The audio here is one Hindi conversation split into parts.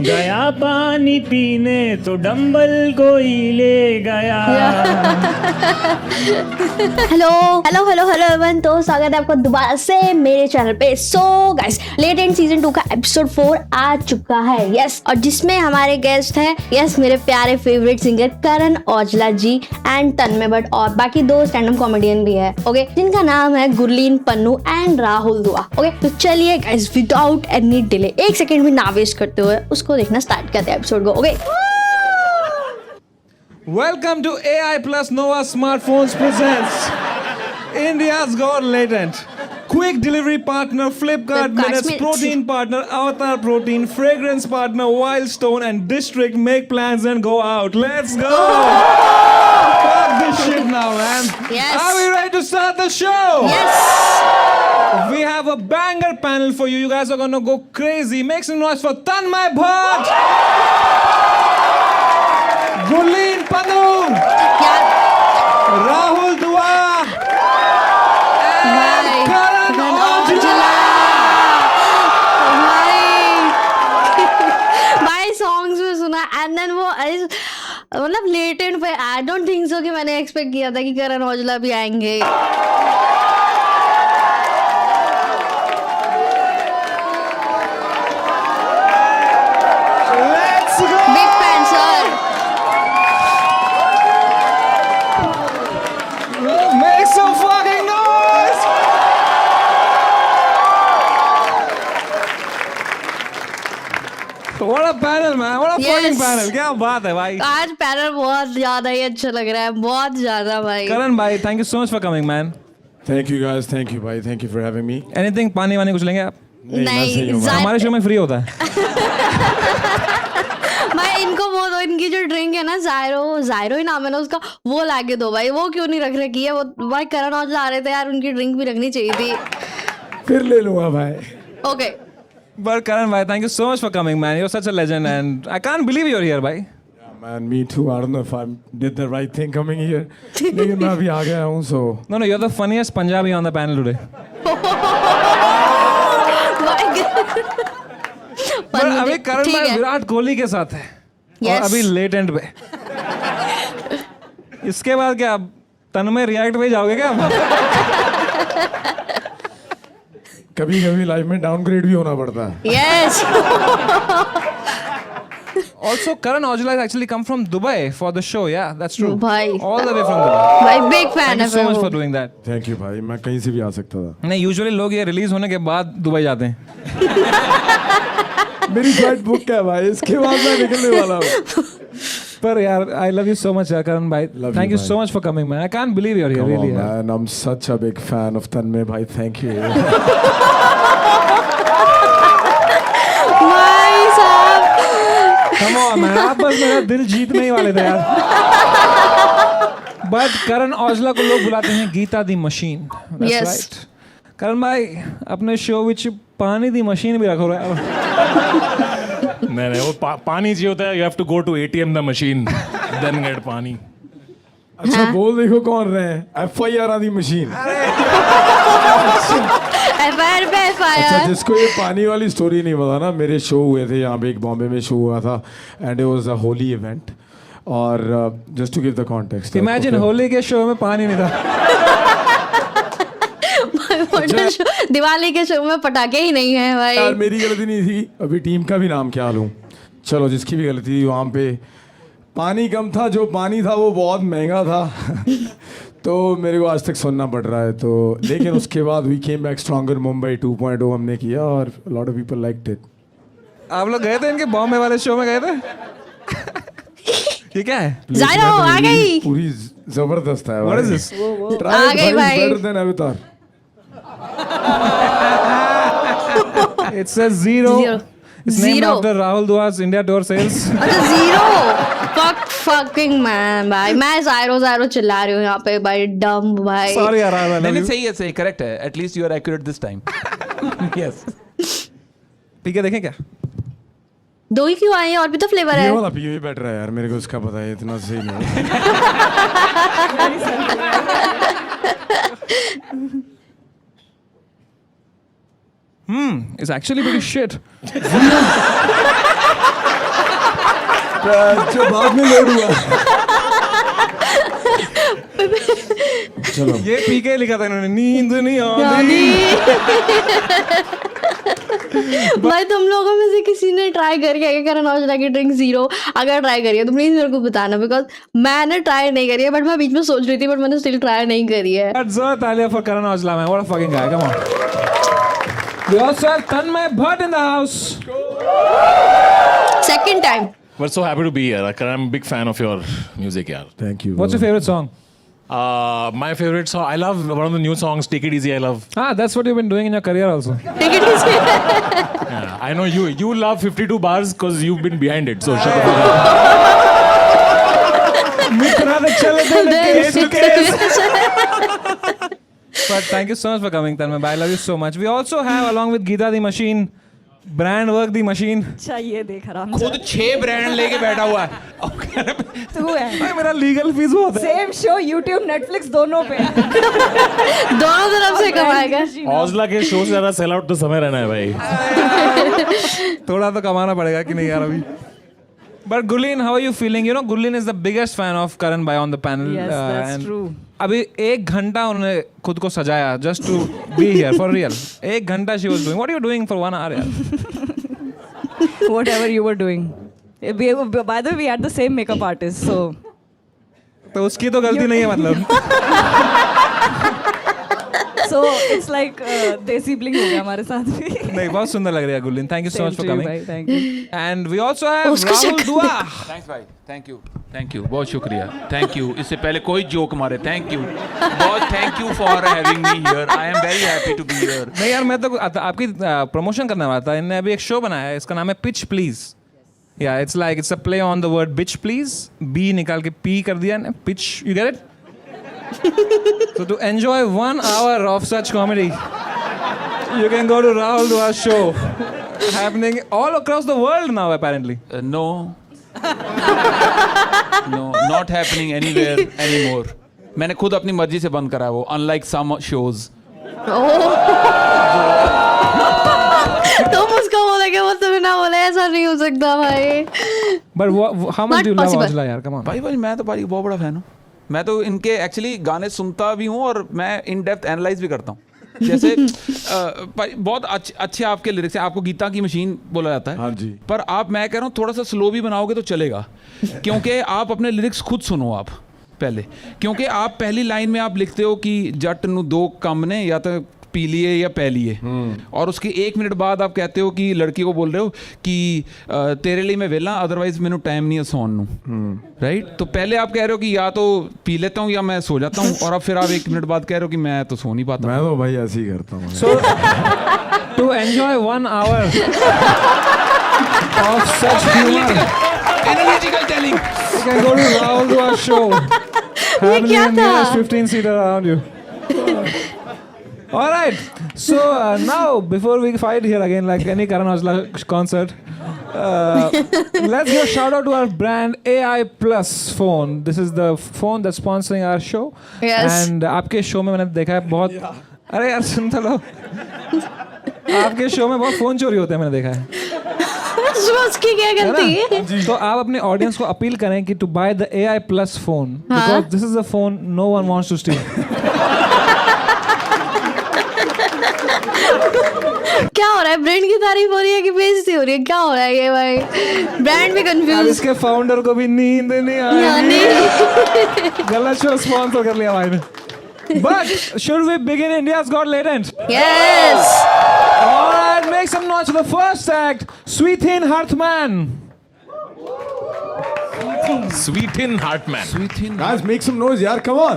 गया पानी पीने तो डंबल कोई ले गया। Hello hello hello hello everyone, तो स्वागत है आपका दोबारा से मेरे चैनल पे। सो गाइस, लेटेंट सीजन 2 का एपिसोड 4 आ चुका है। यस, और जिसमें हमारे गेस्ट हैं यस मेरे प्यारे favourite singer Karan Aujla ji and Tanmay Bhatt, और बाकी दो स्टैंड अप कॉमेडियन भी है, ओके, जिनका नाम है गुरलीन पन्नू एंड राहुल दुआ। ओके, तो चलिए गाइस, विदाउट एनी डिले, एक सेकंड भी ना वेस्ट करते हुए उसको देखना स्टार्ट करते हैं एपिसोड को। Okay, Welcome to AI Plus Nova Smartphones presents India's Got Latent. Quick delivery partner Flipkart Minutes, protein partner Avatar Protein, fragrance partner Wildstone, and District make plans and go out. Let's go! Fuck this shit now, man. Yes. Are we ready to start the show? Yes We have a banger panel for you. You guys are gonna go crazy. Make some noise for Tanmay Bhatt, Gurleen Pannu, Rahul Dua, and Karan Aujla. भाई सॉन्ग्स में सुना एंड देन वो मतलब लेटेंट पे आई डोंट थिंक सो कि मैंने एक्सपेक्ट किया था कि करण औजला भी आएंगे। Let's go! Big fan sir. Make some fucking noise! What a panel, man! What a Yes. fucking panel! क्या बात है भाई? आज पैनल बहुत ज्यादा ही अच्छा लग रहा है, बहुत ज्यादा भाई। Karan भाई, thank you so much for coming, man. Thank you guys, thank you bhai, thank you for having me. Anything पानी वानी कुछ लेंगे आप? मैं सही हूँ भाई। हमारे शो में फ्री होता है। भाई इनको वो दो, इनकी जो ड्रिंक है ना, जायरो ही नाम है ना उसका, वो लाके दो भाई। वो क्यों नहीं रख रखी है? वो भाई करण औजला आ रहे थे यार, उनकी ड्रिंक भी रखनी चाहिए थी। फिर ले लूँगा भाई। ओके, But Karan भाई, thank you so much for coming, man. You're such a legend, and I can't believe you're here, भाई. Yeah, man, me too. I don't know if I did the right thing coming here. लेकिन मैं अभी आ गया हूँ, so. No, you're the funniest Punjabi on the panel today. पर अभी करण ठीक भाई है। विराट कोहली के साथ है और Yes. अभी लेट एंड पे। इसके बाद क्या तन्मय रिएक्ट पे जाओगे क्या? कभी कभी लाइफ में डाउनग्रेड भी होना पड़ता है। Yes Also, Karan Aujla has actually come from Dubai for the show. Yeah, that's true. भाई। All the way from Dubai. भाई बिग फैन Thank है you so much फिर for वो। doing that. Thank you भाई, मैं कहीं से भी आ सकता था। नहीं, यूजुअली लोग ये रिलीज होने के बाद दुबई जाते हैं। मेरी फ्लाइट बुक है भाई, इसके बाद मैं निकलने वाला हूँ। पर यार, I love you so much, Karan bhai. Love Thank you, you so bhai. much for coming, man. I can't believe you're here, Come really. on, यार. man, I'm such a big fan of Tanmay bhai. Thank you. भाई साहब, Come on, man. आप बस मेरा दिल जीतने ही वाले थे यार। But Karan Aujla को लोग बुलाते हैं गीता दी मशीन। That's Yes. right. करण भाई, अपने शो विच पानी दी मशीन भी रखो यार। नहीं वो पानी चाहिए होता है. You have to go to ATM the machine then get pani. अच्छा बोल देखो कौन रहे हैं। FIR आदि मशीन। FIR पे अच्छा, FIR। जिसको ये पानी वाली स्टोरी नहीं पता ना, मेरे शो हुए थे यहाँ पे, एक बॉम्बे में शो हुआ था and it was a Holi event. और just to give the context, imagine Holi के शो में पानी नहीं था। दिवाली के शो में पटाखे ही नहीं है भाई। यार मेरी गलती नहीं थी, अभी टीम का भी नाम क्या लूँ। चलो, जिसकी भी गलती थी, वहाँ पे पानी कम था, जो पानी था वो बहुत महंगा था। तो मेरे को आज तक सुनना पड़ रहा है। तो लेकिन उसके बाद we came back stronger, Mumbai 2.0 हमने किया और lot of people liked it. आप लोग गए थे इनके बॉम्बे वाले शो में गए थे? ये क्या है? जायरो आ गई। पूरी जबरदस्त है। What is this? आ गई भाई। बेटर देन अवतार। It says zero. Zero. It's named Zero. after Rahul Dua's India tour sales. अच्छा, जीरो। fucking man भाई, मैं जायरो चिल्ला रही हूँ यहाँ पे भाई, डम भाई। Sorry यार, I love नहीं you. सही है, सही करेक्ट है. At least you are accurate this time. Yes. पी के देखें क्या? दो ही क्यों आए हैं? और भी तो फ्लेवर ये है। वाला पियो ही बेटर है यार, मेरे को उसका पता है, इतना सही नहीं है। It's actually pretty shit. जो बाद में लोड हुआ। चलो ये पीके लिखा था इन्होंने, नींद नहीं आती। भाई तुम लोगों में से किसी ने ट्राई करके है करण औजला की ड्रिंक जीरो? अगर ट्राई करी है तो प्लीज मेरे को बताना, बिकॉज मैंने ट्राई नहीं करी है, बट मैं बीच में सोच रही थी, बट मैंने स्टिल ट्राई नहीं करी है। तालिया for Karan Aujla man, what a fucking guy, come on. We also have Tanmay Bhatt in the house. Second time. We're so happy to be here. I'm a big fan of your music, yaar. Thank you. What's your favorite song? My favorite song, I love one of the new songs, Take It Easy, I love. Ah, that's what you've been doing in your career also. Take it easy। Yeah, I know you love 52 bars because you've been behind it, so shut up. मित्रा ने चले थे case to case. But thank you so much for coming, Tanmay. I love you so much. We also have, along with Geeta the Machine, Brand Work the Machine. अच्छा ये देख आराम खुद 6 ब्रांड लेके बैठा हुआ है। तू है भाई मेरा लीगल फीस बहुत है। सेम शो यूट्यूब नेटफ्लिक्स दोनों पे दोनों तरफ से कमाएगा। औजला के शो से ज़्यादा सेल आउट तो समय रहना है भाई। थोड़ा तो कमाना पड़ेगा कि नहीं यार अभी। But Gurleen, how are you feeling? You know, Gurleen is the biggest fan of Karan Bhai on the panel. Yes, that's and true. अभी 1 घंटा उन्होंने खुद को सजाया just to be here for real. 1 घंटा she was doing. What are you doing for 1 hour यार? whatever you were doing. By the way, we had the same makeup artist, so तो उसकी तो गलती नहीं है मतलब। so it's like desi bling हो गया हमारे साथ भी। नहीं बहुत सुंदर लग रही है Gurleen. Thank you so much for coming. Thank you. And we also have उसकी Rahul शक्ल Dua. थैंक्स भाई, थैंक यू, बहुत शुक्रिया, थैंक यू। इससे पहले कोई जोक मारे, थैंक यू, बहुत thank you for having me here. I am very happy to be here. नहीं यार मैं तो आपकी प्रमोशन करने वाला था। इन्होंने अभी एक शो बनाया है, इसका नाम है पिच प्लीज। या it's like it's a play on the word bitch please. B निकाल के पी कर दिया ना, pitch, you get it? So to enjoy 1 hour of such comedy, you can go to Rahul Dua's show, happening all across the world now apparently. No, not happening anywhere anymore. मैंने खुद अपनी मर्जी से बंद करा है वो, unlike some shows. तुम उसको बोलेगे वो तुम्हें ना बोले, ऐसा नहीं हो सकता भाई। But how much Not do you love possible. Aujla यार? Come on. भाई मैं तो भाई बहुत बड़ा फैन हूँ। मैं तो इनके एक्चुअली गाने सुनता भी हूँ और मैं इन डेप्थ एनालाइज भी करता हूँ। जैसे बहुत अच्छे आपके लिरिक्स हैं। आपको गीता की मशीन बोला जाता है। हाँ जी। पर आप, मैं कह रहा हूँ थोड़ा सा स्लो भी बनाओगे तो चलेगा, क्योंकि आप अपने लिरिक्स खुद सुनो आप पहले। क्योंकि आप पहली लाइन में आप लिखते हो कि जट नू 2 कम ने, या तो पी लिए या पै लिए, और उसके 1 मिनट बाद आप कहते हो कि लड़की को बोल रहे हो कि तेरे लिए मैं वेला, अदरवाइज मैंने टाइम नहीं है सोन नू, राइट? तो पहले आप कह रहे हो कि या तो पी लेता हूँ या मैं सो जाता हूँ, और अब फिर आप 1 मिनट बाद कह रहे हो कि मैं तो सो नहीं पाता। मैं तो भाई ऐसे ही करता हूँ। So to enjoy 1 hour of such humor, Analytical telling. you can go to Rahul Dua's show. Happening क्या in था? nearest 15-seater around you. All right. So now, before we fight here again, like any Karan Aujla concert, let's give a shout out to our brand AI Plus phone. This is the phone that's sponsoring our show. Yes. And आपके शो में मैंने देखा है बहुत, अरे यार सुन तो लो, आपके शो में बहुत फोन चोरी होते हैं, मैंने देखा है। उसकी क्या गलती है? तो आप अपने ऑडियंस को अपील करें कि to buy the AI Plus phone, because this is a phone no one wants to steal. क्या हो रहा है? ब्रांड की तारीफ हो रही है कि बेइज्जती हो रही है? क्या हो रहा है ये भाई? ब्रांड भी अब कंफ्यूज। इसके फाउंडर को भी नींद नहीं आ रही। गलत शो स्पॉन्सर कर लिया भाई ने। But should we begin India's Got Latent? Yes. All right, make some noise for the first act, Sweethin Hartman. Sweethin Hartman. Guys, make some noise यार, come on.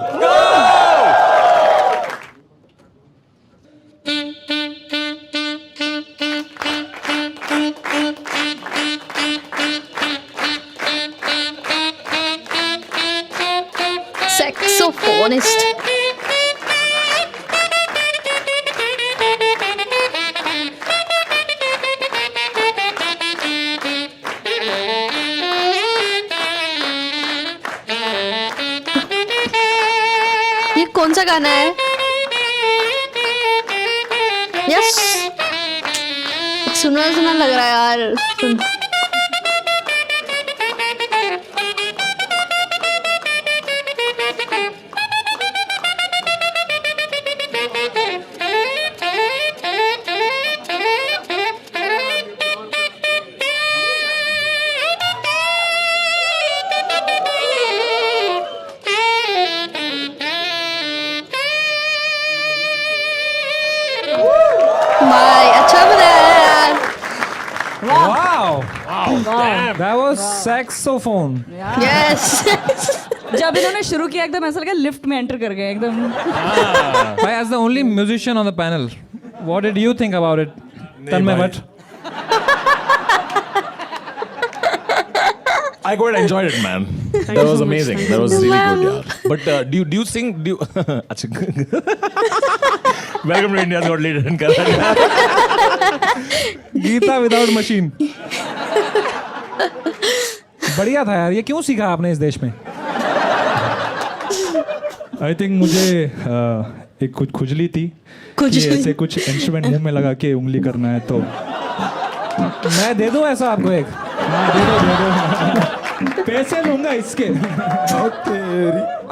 Saxophonist. ये कौन सा गाना है? यस, सुना सुना लग रहा है यार। सुन। That was saxophone. Yes. जब इन्होंने शुरू किया एकदम ऐसा लगा लिफ्ट में एंटर कर गए एकदम. Bhai, as the only musician on the panel, what did you think about it? Tanmay Bhatt. I quite enjoyed it, man. That was amazing. That was really good, yeah. But do you sing? Do you? Welcome to India's Got Talent. Gita without machine. बढ़िया था यार. ये क्यों सीखा आपने इस देश में? आई थिंक मुझे एक कुछ खुजली थी कि ऐसे कुछ इंस्ट्रूमेंट मुंह में लगा के उंगली करना है तो मैं दे दूं ऐसा आपको एक? हाँ दे दो पैसे लूंगा इसके.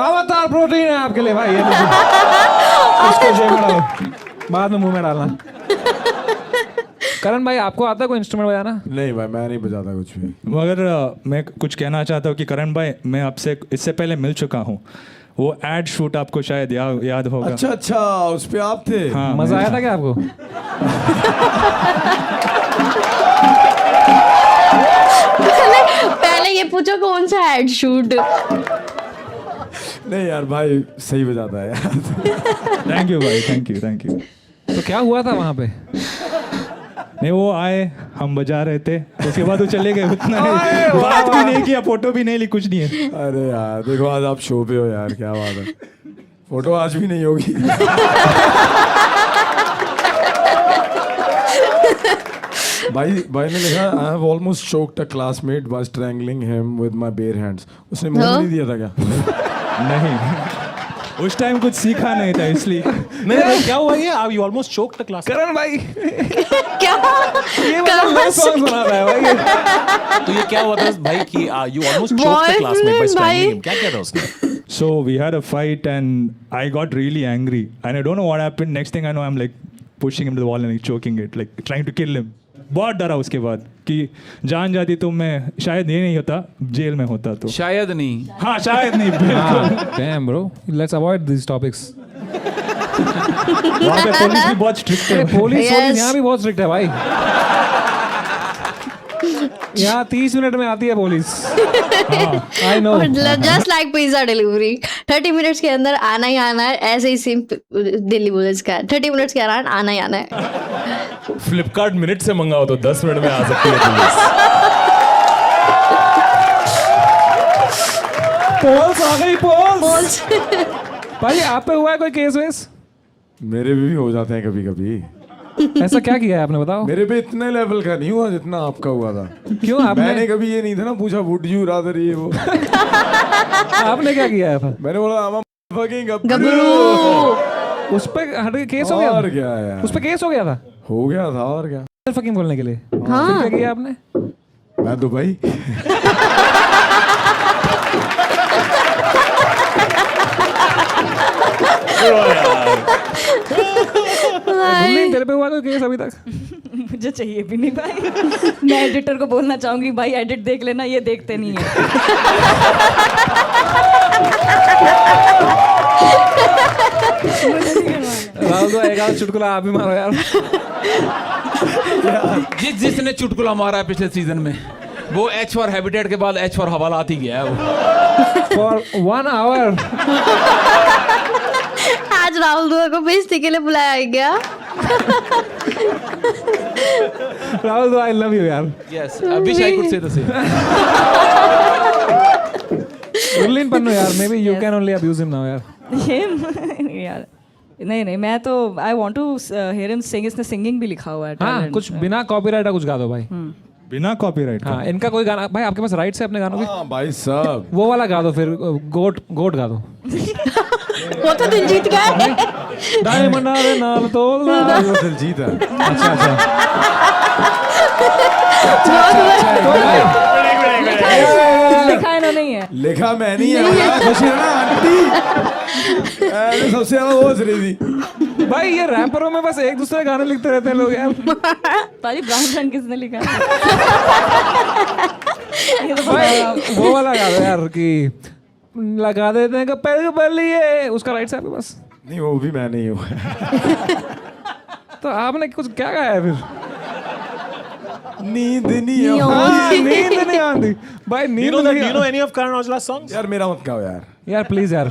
अवतार प्रोटीन है आपके लिए भाई. ये इसको जेब में डालो, बाद में मुंह में डालना. करण भाई, आपको आता है कोई इंस्ट्रूमेंट बजाना? नहीं भाई, मैं नहीं बजाता कुछ भी. मगर मैं कुछ कहना चाहता हूँ कि करण भाई, मैं आपसे इससे पहले मिल चुका हूँ. वो एड शूट आपको शायद याद होगा. अच्छा, उस पे आप थे. हाँ, मजा आया था क्या आपको? पहले ये पूछो कौन सा एड शूट. नहीं यार भाई, सही बजाता है यार. थैंक यू भाई, थैंक यू. तो क्या हुआ था वहाँ पे? नहीं, वो आए, हम बजा रहे थे, उसके बाद वो चले गए. उतना नहीं, बात भी नहीं किया, फोटो भी नहीं ली, कुछ नहीं है. अरे यार देखो, आज आप शो पे हो यार, क्या बात है. फोटो आज भी नहीं होगी. भाई ने लिखा, I have almost choked a classmate by strangling him with my bare hands. उसने मुंह नहीं दिया था क्या? नहीं, उस टाइम कुछ सीखा नहीं था इसलिए. नहीं, क्या हुआ ये? आप you almost choked the class. करण भाई, क्या? ये मतलब लव सॉन्ग सुना रहा है भाई. तो ये क्या हुआ था भाई कि you almost choked the classmate by strangling him. क्या किया था उसने? So we had a fight and I got really angry and I don't know what happened. Next thing I know, I'm like pushing him to the wall and like choking it, like trying to kill him. बहुत डरा उसके बाद कि जान जाती तो मैं शायद ये नहीं होता, जेल में होता तो. शायद नहीं. हाँ, शायद नहीं. Damn bro, let's avoid these topics. वहाँ पे पुलिस भी बहुत स्ट्रिक्ट है. Police Yes. यहाँ भी बहुत स्ट्रिक्ट है भाई. यहाँ 30 मिनट में आती है police. I know. Just like pizza delivery, 30 minutes के अंदर आना ही आना है. ऐसे ही सेम दिल्ली पुलिस का 30 मिनट्स के अंदर आना ही आना है. फ्लिपकार्ट मिनट से मंगाओ तो 10 मिनट में आ सकती है पुलिस. पोल्स आ गई, पोल्स. भाई आप पे हुआ है कोई केस वेस? मेरे भी हो जाते हैं कभी कभी. ऐसा क्या किया है आपने, बताओ. मेरे पे इतने लेवल का नहीं हुआ जितना आपका हुआ था. क्यों? आपने मैंने कभी ये नहीं था ना पूछा, वुड यू रादर ये वो. आपने क्या किया है? मैंने बोला I'm a fucking गबरू. उस पे हट केस हो गया? और क्या यार, उस पे केस हो गया था? हो गया था. और क्या, फकिंग बोलने के लिए. हाँ. फिर क्या किया आपने? मैं दुबई. गुल्ली, तेरे पे हुआ कोई केस अभी तक? मुझे चाहिए भी नहीं भाई. मैं एडिटर को बोलना चाहूंगी, भाई एडिट देख लेना, ये देखते नहीं है. राहुल तो एक आध चुटकुला आप भी मारो यार. जिसने चुटकुला मारा है पिछले सीजन में, वो एच फॉर हैबिटेट के बाद एच फॉर हवालात ही गया है वो. For 1 hour. आज राहुल दुआ को बेइज्जती के लिए बुलाया गया. राहुल तो आई लव यू यार. Yes, wish I could say the same. Gulleen Pannu यार, maybe you can only abuse him now यार. यार नहीं, मैं तो I want to hear him sing. इसने सिंगिंग भी लिखा हुआ है. हाँ, कुछ बिना कॉपीराइट का कुछ गा दो भाई. बिना कॉपीराइट. हाँ, इनका कोई गाना भाई, आपके पास राइट्स है अपने गानों के? हाँ भाई साहब, वो वाला गा दो फिर. गोट गा दो. वो तो दिलजीत का है. डायमंड आवे नाल तोलना. वो दिलजीत है. अच्छा. लिखा इन्होंने ही है. लिखा मैं नहीं है. खुश है ना आंटी? सबसे ज्यादा वो हंस रही थी. भाई ये रैपरों में बस एक दूसरे गाने लिखते रहते हैं लोग यार. ताली ब्राउन रंग किसने लिखा है? ये तो भाई वो वाला गा दो यार कि लगा देते हैं पैर बलिए. उसका राइट है आपके पास? नहीं, वो भी मैं नहीं हूँ. तो आपने कुछ क्या गाया है फिर? नींद नहीं हाँ, नींद नहीं आती भाई, नींद Do नहीं you know any of Karan Aujla's songs? यार मेरा मत गाओ यार. यार प्लीज यार,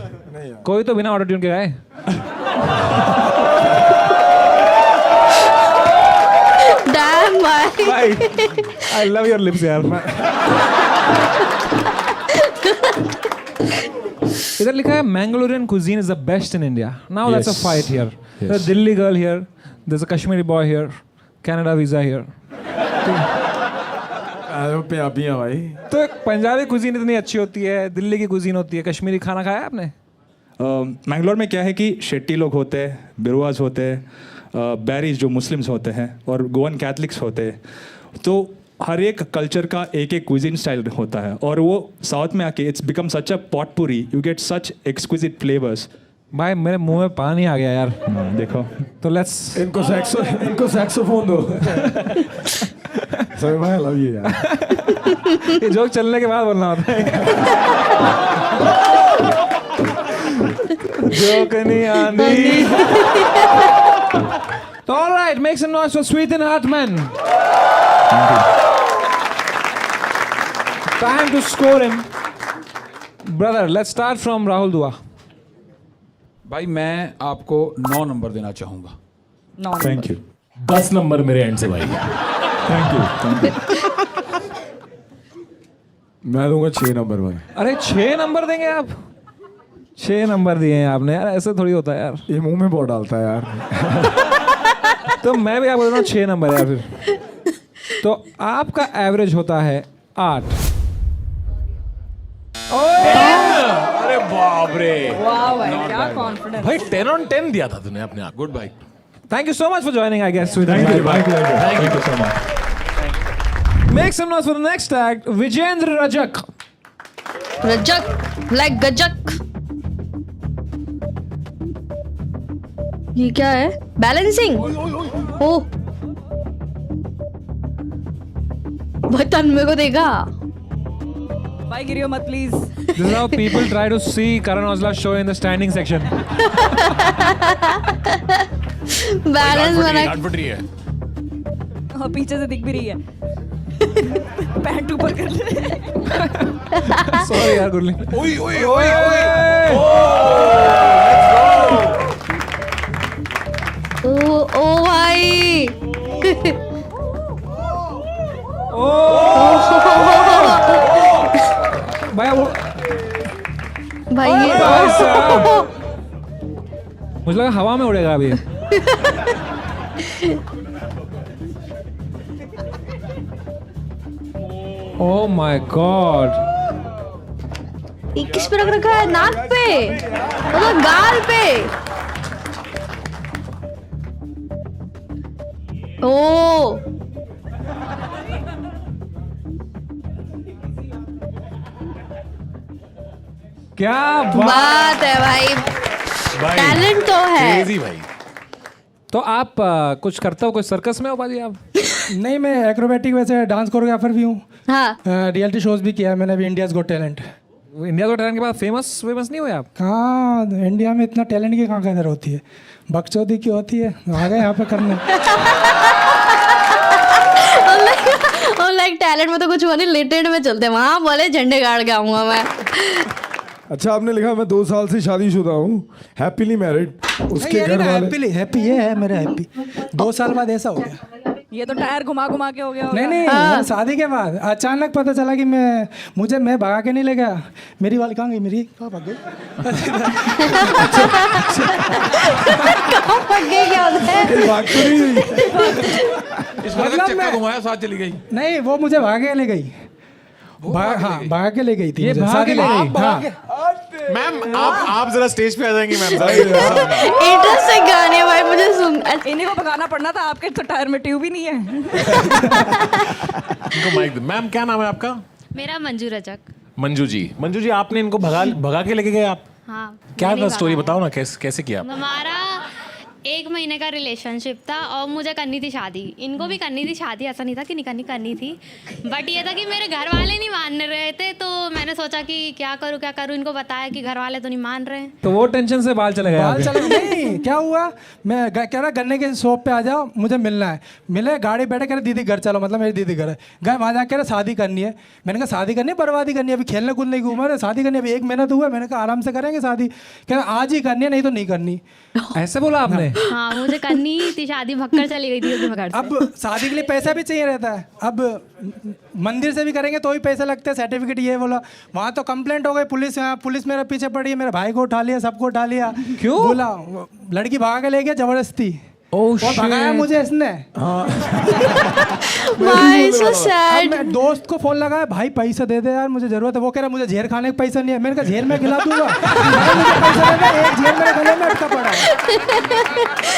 कोई तो बिना ऑटो ट्यून के गाए. Damn भाई. भाई आई लव योर लिप्स यार. इधर लिखा है Mangalorean cuisine is the best in India. Now that's a Yes. fight here. There's a Delhi girl here. There's a Kashmiri boy here. Canada visa here. Punjabi हैं भाई. तो एक पंजाबी कुजीन इतनी अच्छी होती है, दिल्ली की कुजीन होती है, कश्मीरी खाना खाया है आपने? मैंगलोर में क्या है कि शेट्टी लोग होते हैं, बिरुआज होते हैं, बैरीज जो मुस्लिम्स होते हैं और गोवन कैथलिक्स होते हैं. तो हर एक कल्चर का एक एक क्विजिन स्टाइल होता है और वो साउथ में आके it's become such a potpourri. You get such exquisite flavours. भाई मेरे मुंह में पानी आ गया यार. देखो तो लेट्स इनको सैक्सोफोन दो. सभी भाई लव यू यार. ये जोक चलने के बाद बोलना होता है. जोक नहीं आनी. तो alright, make some noise for sweet and Hartman. Time to score him. Brother, let's start from Rahul Dua. भाई मैं आपको 9 नंबर देना चाहूंगा. Thank you. 10 नंबर मेरे एंड से भाई. Thank you. मैं दूंगा 6 नंबर भाई. अरे 6 नंबर देंगे आप? 6 नंबर दिए हैं आपने यार, ऐसे थोड़ी होता है यार. ये मुंह में बहुत डालता है यार. तो मैं भी आपको देता हूँ 6 नंबर यार फिर. तो आपका एवरेज होता है 8. अरे बाप रे वाह भाई, क्या कॉन्फिडेंस. भाई, 10 on 10 दिया था तूने अपने आप. गुड भाई. Thank you so much for joining, I guess. Thank you so much. Make some noise for the next act, Vijendra Rajak. Rajak like gajak. ये क्या है? बैलेंसिंग. ओ भाई तन्मय को देखा. भाई गिरियो मत please. This is how people try to see Karan Aujla's show in the standing section. Balance बना. गांड फट रही है. और पीछे से दिख भी रही है. पैंट ऊपर कर ले. Sorry यार गुरली. ओए ओए ओए ओए. ओ भाई. भाई वो भाई ये भाई साहब, मुझे लगा हवा में उड़ेगा अभी. Oh my God. ये किस पे रख रखा है? नाक पे, मतलब गाल पे. ओ क्या बात है भाई. टैलेंट तो है. क्रेजी भाई. तो आप कुछ करते हो, कोई सर्कस में हो बाजी आप? नहीं, मैं एक्रोबैटिक वैसे डांस कोरियोग्राफर भी हूँ. हाँ. रियलिटी शोज भी किया है मैंने अभी. India's got talent. इंडिया को टैलेंट के बाद फेमस नहीं हुए आप? कहाँ इंडिया में इतना टैलेंट की कहाँ कदर होती है. बकचोदी की होती है. आ गए यहाँ पे करने. और लाइक टैलेंट में तो कुछ हुआ नहीं, लिमिटेड में चलते. वहाँ बोले झंडे गाड़ के आऊंगा मैं. अच्छा आपने लिखा मैं 2 साल से शादीशुदा हूँ, हैप्पीली मैरिड. उसके घर वाले हैप्पी ये है मेरा हैप्पी. 2 साल बाद ऐसा हो गया. ये तो टायर घुमा घुमा के हो गया. नहीं नहीं, शादी के बाद अचानक पता चला कि मैं भगा के नहीं ले गया. मेरी वाली कहाँ गई? मेरी कहाँ भाग गई? कहाँ भाग गई? क्या होता है? भाग तो नहीं हुई. मतलब चक्का घुमाया, साथ चली गई. नहीं, वो मुझे भगा के ले गई. हाँ, भगा के ले गई थी. ये भगा के ले गई? हाँ. मैम आप जरा स्टेज पे आ जाएंगी मैम. इंटरेस्टिंग गाने भाई, मुझे सुन. इन्हीं को भगाना पड़ना था, आपके तो टायर में ट्यूब ही नहीं है. इनको माइक दो. मैम क्या नाम है आपका? मेरा मंजू रजक. मंजू जी आपने इनको भगा के लेके गए आप? हाँ. क्या था स्टोरी, बताओ ना कैसे किया? हमारा 1 महीने का रिलेशनशिप था और मुझे करनी थी शादी. इनको भी करनी थी शादी, ऐसा नहीं था कि नहीं करनी थी. बट ये था कि मेरे घर वाले नहीं मान रहे थे, तो मैंने मैंने सोचा कि क्या करूँ, इनको बताया कि घर वाले तो नहीं मान रहे हैं। तो वो टेंशन से बाल चले गए बाल आपके। चले नहीं, क्या हुआ, मैं कह रहा गन्ने के शॉप पे आ जाओ, मुझे मिलना है। मिले, गाड़ी बैठे, कह रहे दीदी घर चलो, मतलब मेरी दीदी घर है। गए वहाँ जाकर कह रहे शादी करनी है। मैंने कहा शादी करनी है, बर्बादी करनी है, अभी खेलने कूदने की उम्र है, शादी करनी है, अभी 1 महीना तो हुआ। मैंने कहा आराम से करेंगे शादी। कह रहे आज ही करनी है, नहीं तो नहीं करनी। ऐसे बोला आपने? हाँ, मुझे करनी ही थी शादी, भक्कर चली गई थी उस दिन मैं घर से। अब शादी के लिए पैसा भी चाहिए रहता है। अब मंदिर से भी करेंगे तो भी पैसे लगते हैं, सर्टिफिकेट ये बोला। वहाँ तो कंप्लेंट हो गई, पुलिस मेरे पीछे पड़ी है, मेरे भाई को उठा लिया, सबको उठा लिया। क्यों? बोला लड़की भागा के ले गया जबरदस्ती। और भगाया मुझे इसने। भाई सो अब सैड। मैं दोस्त को फोन लगाया, भाई पैसा दे दे यार, मुझे जरूरत है। वो कह रहा मुझे झेर खाने का पैसा नहीं है। मैंने कहा झेर में खिला दूंगा। मुझे पैसा दे दे, एक झेर मेरे गले में अटका पड़ा है।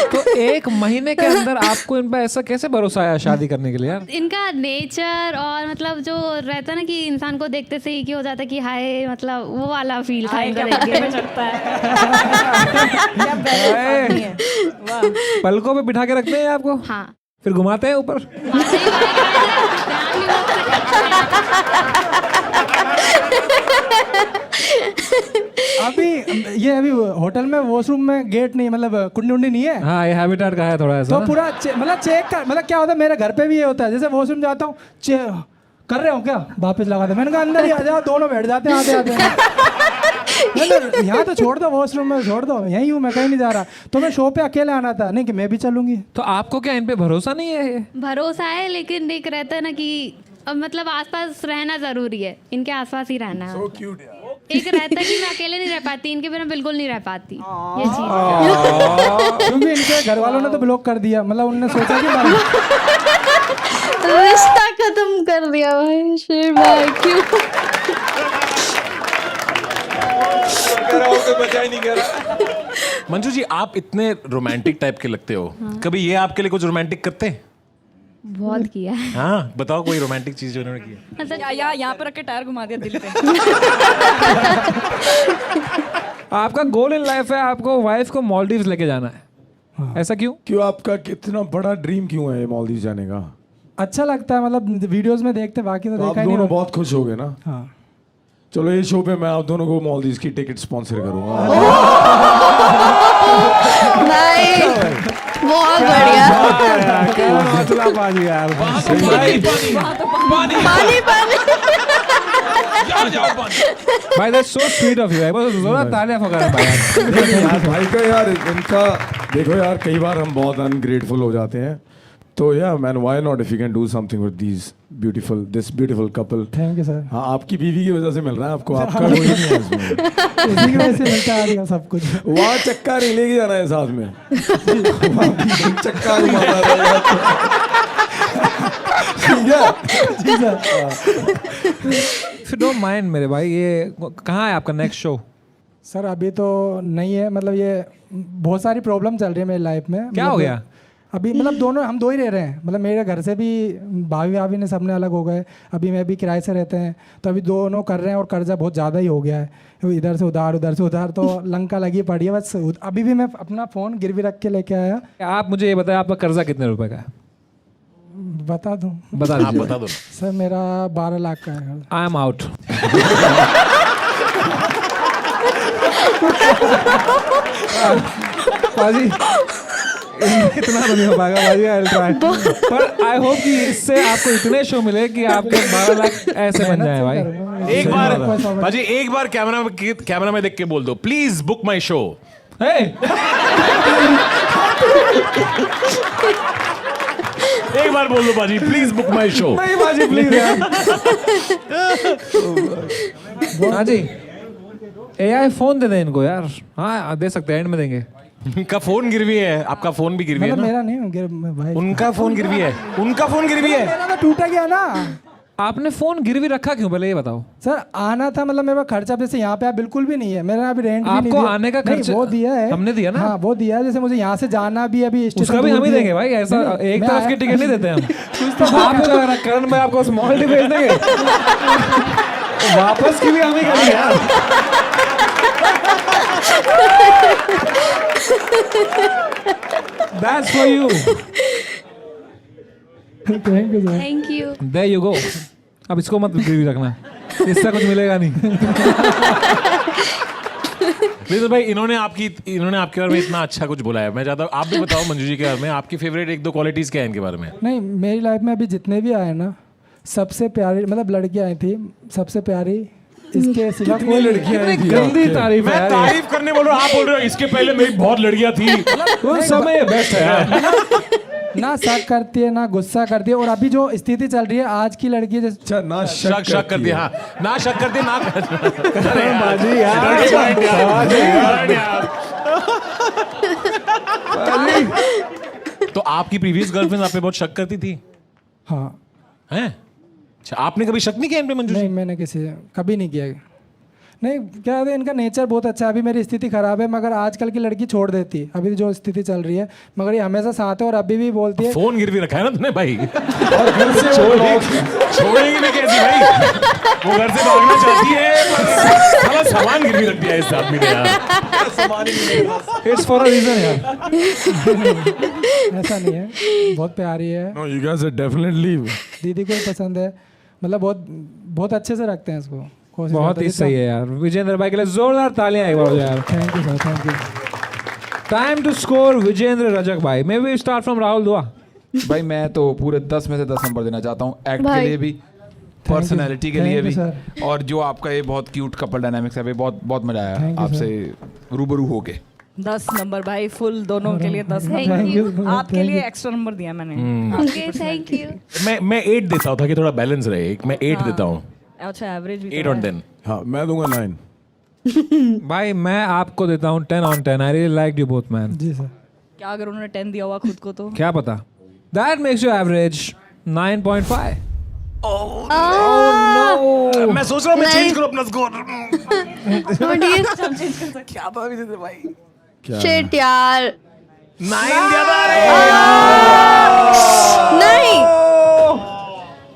तो 1 महीने के अंदर आपको इन पर ऐसा कैसे भरोसा आया शादी करने के लिए यार? इनका नेचर और मतलब जो रहता है ना कि इंसान को देखते से ही कि हो जाता है कि हाय, मतलब वो वाला फील था इनको देख के। चढ़ता है। पलकों पे बिठा के रखते हैं आपको? हाँ, फिर घुमाते हैं ऊपर? अभी होटल में वॉशरूम में गेट नहीं, मतलब कुंडी उंडी नहीं है। हाँ, ये हैबिटेट का है थोड़ा ऐसा तो ना? पूरा मतलब चेक कर, मतलब क्या होता है मेरे घर पे भी ये होता है, जैसे वॉशरूम जाता हूँ, कर रहे हो क्या, वापस लगा दे। मैंने कहा अंदर ही आ जाओ, दोनों बैठ जाते हैं आते आते। यहाँ तो छोड़ दो, वॉशरूम में छोड़ दो, यहीं हूँ मैं, कहीं नहीं जा रहा। तो मैं शो पे अकेले आना था, नहीं कि मैं भी चलूंगी। तो आपको क्या इन पे भरोसा नहीं है? ये भरोसा है, लेकिन एक रहता है ना कि अब मतलब आसपास रहना जरूरी है, इनके आसपास ही रहना है। एक रहता है कि मैं अकेले नहीं रह पाती, इनके बिना बिल्कुल नहीं रह पाती, ये चीज। क्योंकि इनके घर वालों ने तो ब्लॉक कर दिया, मतलब उन्होंने सोचा कि रिश्ता खत्म कर दिया भाई शेर भाई। क्यों? मंजू जी, आप इतने रोमांटिक टाइप के लगते हो, कभी ये आपके लिए कुछ रोमांटिक करते हैं? बहुत किया है। हाँ, बताओ कोई रोमांटिक चीज जो उन्होंने की है। मतलब यहाँ पर रख के टायर घुमा दिया दिल पे। आपका गोल इन लाइफ है आपको वाइफ को मालदीव्स लेके जाना है। हाँ। ऐसा क्यों? क्यों, आपका कितना बड़ा ड्रीम क्यों है मालदीव जाने का? अच्छा लगता है, मतलब वीडियोस में देखते, बाकी तो तो आप देखा ही नहीं। दोनों बहुत खुश हो गए ना? हाँ। चलो ये शो पे मैं आप दोनों को मालदीव की टिकट स्पॉन्सर करूंगा। भाई बहुत बढ़िया। क्या मतलब बाजी यार। पानी पानी। भाई that's so sweet of you. बस जोरा तालियां ठोका भाई। भाई का यार इनका देखो यार, कई बार हम बहुत अनग्रेटफुल हो जाते हैं। तो या man, why not if you can do something with this beautiful couple. Thank you sir. हाँ, आपकी बीवी की वजह से मिल रहा है आपको, आपका कोई नहीं है इसमें। उसी की वजह से मिलता है सब कुछ। वहाँ चक्का नहीं लेके जाना है साथ में। चक्का घुमाना रहेगा। जी sir. If you don't mind मेरे भाई, ये कहाँ है आपका नेक्स्ट शो? सर अभी तो नहीं है, मतलब ये बहुत सारी प्रॉब्लम चल रही है मेरी लाइफ में। क्या हो गया? अभी मतलब हम दो ही रह रहे हैं, मतलब मेरे घर से भी भाभी ने सबने अलग हो गए। अभी मैं भी किराए से रहते हैं, तो अभी दोनों कर रहे हैं और कर्जा बहुत ज़्यादा ही हो गया है, इधर से उधार, तो लंका लगी पड़ी है बस। अभी भी मैं अपना फ़ोन गिरवी रख के लेके आया। आप मुझे ये बताएं, आपका कर्जा कितने रुपए का है? बता दूँ? बता आप दीजिए। बता दो। सर मेरा 12 लाख का है। I am out. बाजी इतना तो नहीं हो पाएगा बाजी, आई विल ट्राई। पर आई होप कि इससे आपको इतने शो मिले कि आपके 12 लाख ऐसे बन जाए भाई। एक बार बाजी, एक बार कैमरा में देख के बोल दो, प्लीज बुक माई शो। एक बार बोल दो बाजी, प्लीज बुक माई शो। नहीं बाजी प्लीज यार। हाँ जी, AI फोन दे दें इनको यार। हाँ दे सकते हैं, एंड में देंगे। उनका फोन गिरवी है, आपका फोन भी गिरवी है मतलब ना? मेरा नहीं भाई, उनका फोन गिरवी है, उनका फोन गिरवी है। मेरा तो टूटा गया ना। आपने फोन गिरवी रखा क्यों, पहले ये बताओ। सर आना था, मतलब मेरा खर्चा जैसे यहाँ पे आप बिल्कुल भी नहीं है, मेरा अभी रेंट भी नहीं आपको दिया। आने का नहीं, खर्चा वो दिया है, हमने दिया ना। हाँ वो दिया है, जैसे मुझे यहाँ से जाना भी अभी स्टेशन उसका भी दूर हम ही भी है। देंगे भाई, ऐसा नहीं, एक मैं तरफ की आया- टिकट नहीं देते हम। कुछ तो आपको लग रहा है करण भाई आपको स्मॉल टी भेज देंगे, वापस की भी हम ही करेंगे यार। That's for you. Thank you sir. Thank you. There you go. अब इसको मत गिरवी रखना। इससे कुछ मिलेगा नहीं। तो भाई इन्होंने आपके बारे में इतना अच्छा कुछ बोला है, मैं चाहता हूँ आप भी बताओ मंजू जी के बारे में, आपकी फेवरेट 1-2 क्वालिटीज क्या है इनके बारे में? नहीं, मेरी लाइफ में अभी जितने भी आए ना, सबसे प्यारी मतलब लड़कियां आई थी, सबसे प्यारी इसके सिवा कोई लड़कियां आई थी। गंदी तारीफ है मैं यार। तारीफ करने बोल रहा हूँ, आप बोल रहे हो इसके पहले मेरी बहुत लड़कियां थी। वो समय बेस्ट है यार। ना शक करती है ना गुस्सा करती है, और अभी जो स्थिति चल रही है आज की लड़की अच्छा ना शक करती है, हाँ ना शक करती है ना बाजी यार। तो आपकी प्रीवियस गर्लफ्रेंड आप पे बहुत शक करती थी? हाँ। हैं? अच्छा, आपने कभी शक नहीं किया इन पे मंजू? नहीं, मैंने कभी नहीं किया। नहीं, क्या है, इनका नेचर बहुत अच्छा है। अभी मेरी स्थिति खराब है, मगर आजकल की लड़की छोड़ देती है अभी जो स्थिति चल रही है, मगर ये हमेशा साथ है और अभी भी बोलती है। फोन गिरवी रखा है ना तूने भाई, और घर से छोड़ेगी नहीं कैसी भाई, वो घर से भागना चाहती है, साला सामान गिरवी रख दिया इस आदमी ने यार। इट्स फॉर अ रीजन यार। ऐसा नहीं है, बहुत प्यारी है। No, you guys are definitely दीदी को पसंद है, मतलब बहुत अच्छे से रखते हैं इसको। बहुत ही सही है यार। विजेंद्र भाई के लिए जोरदार तालियां एक बार यार। Thank you sir, thank you. Time to score Vijendra Rajak भाई। May we start from Rahul Dua. भाई मैं तो पूरे 10 में से 10 नंबर देना चाहता हूँ, एक्ट के लिए भी, पर्सनैलिटी के लिए भी, और जो आपका ये बहुत क्यूट कपल डायनामिक्स है, बहुत बहुत मजा आया आपसे रूबरू होके। 10 नंबर भाई, फुल दोनों के लिए 10 Thank नंबर। you. आपके लिए एक्स्ट्रा नंबर दिया मैंने। Okay, thank you. मैं 8 देता हूँ ताकि थोड़ा बैलेंस रहे, मैं 8 देता हूँ। अच्छा, एवरेज भी 8 on 10। हाँ, मैं दूंगा 9। भाई मैं आपको देता हूँ 10 on 10। I really like you both man. जी सर। क्या अगर उन्होंने 10 दिया हुआ खुद को तो? क्या पता। That makes you average 9.5। मैं सोच रहा हूँ मैं चेंज करूँ अपना स्कोर। क्या भाभी देते भाई? शिट यार। 9 दिया था। नहीं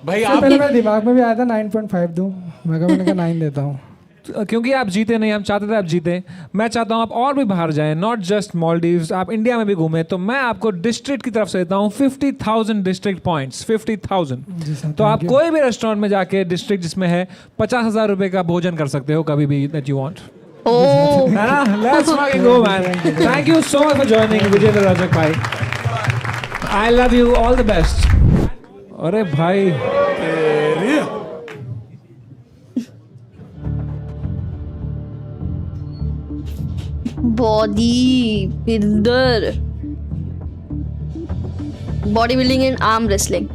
भाई आप पहले मेरे दिमाग में भी आया था 9.5 दूं, मैंने कहा 9 देता हूँ। क्योंकि आप जीते नहीं, हम चाहते थे आप जीते। मैं चाहता हूँ आप और भी बाहर जाएं, नॉट जस्ट मालदीव्स, आप इंडिया में भी घूमें। तो मैं आपको डिस्ट्रिक्ट की तरफ से देता हूँ 50,000 डिस्ट्रिक्ट पॉइंट्स। 50,000। तो आप कोई भी रेस्टोरेंट में जाके डिस्ट्रिक्ट जिसमें है 50,000 रुपए का भोजन कर सकते हो कभी भी that you want. Oh. Let's fucking go, man. Thank you so much for joining, Vijendra Rajak bhai. I love you. All the best. अरे भाई body builder, body building and arm wrestling.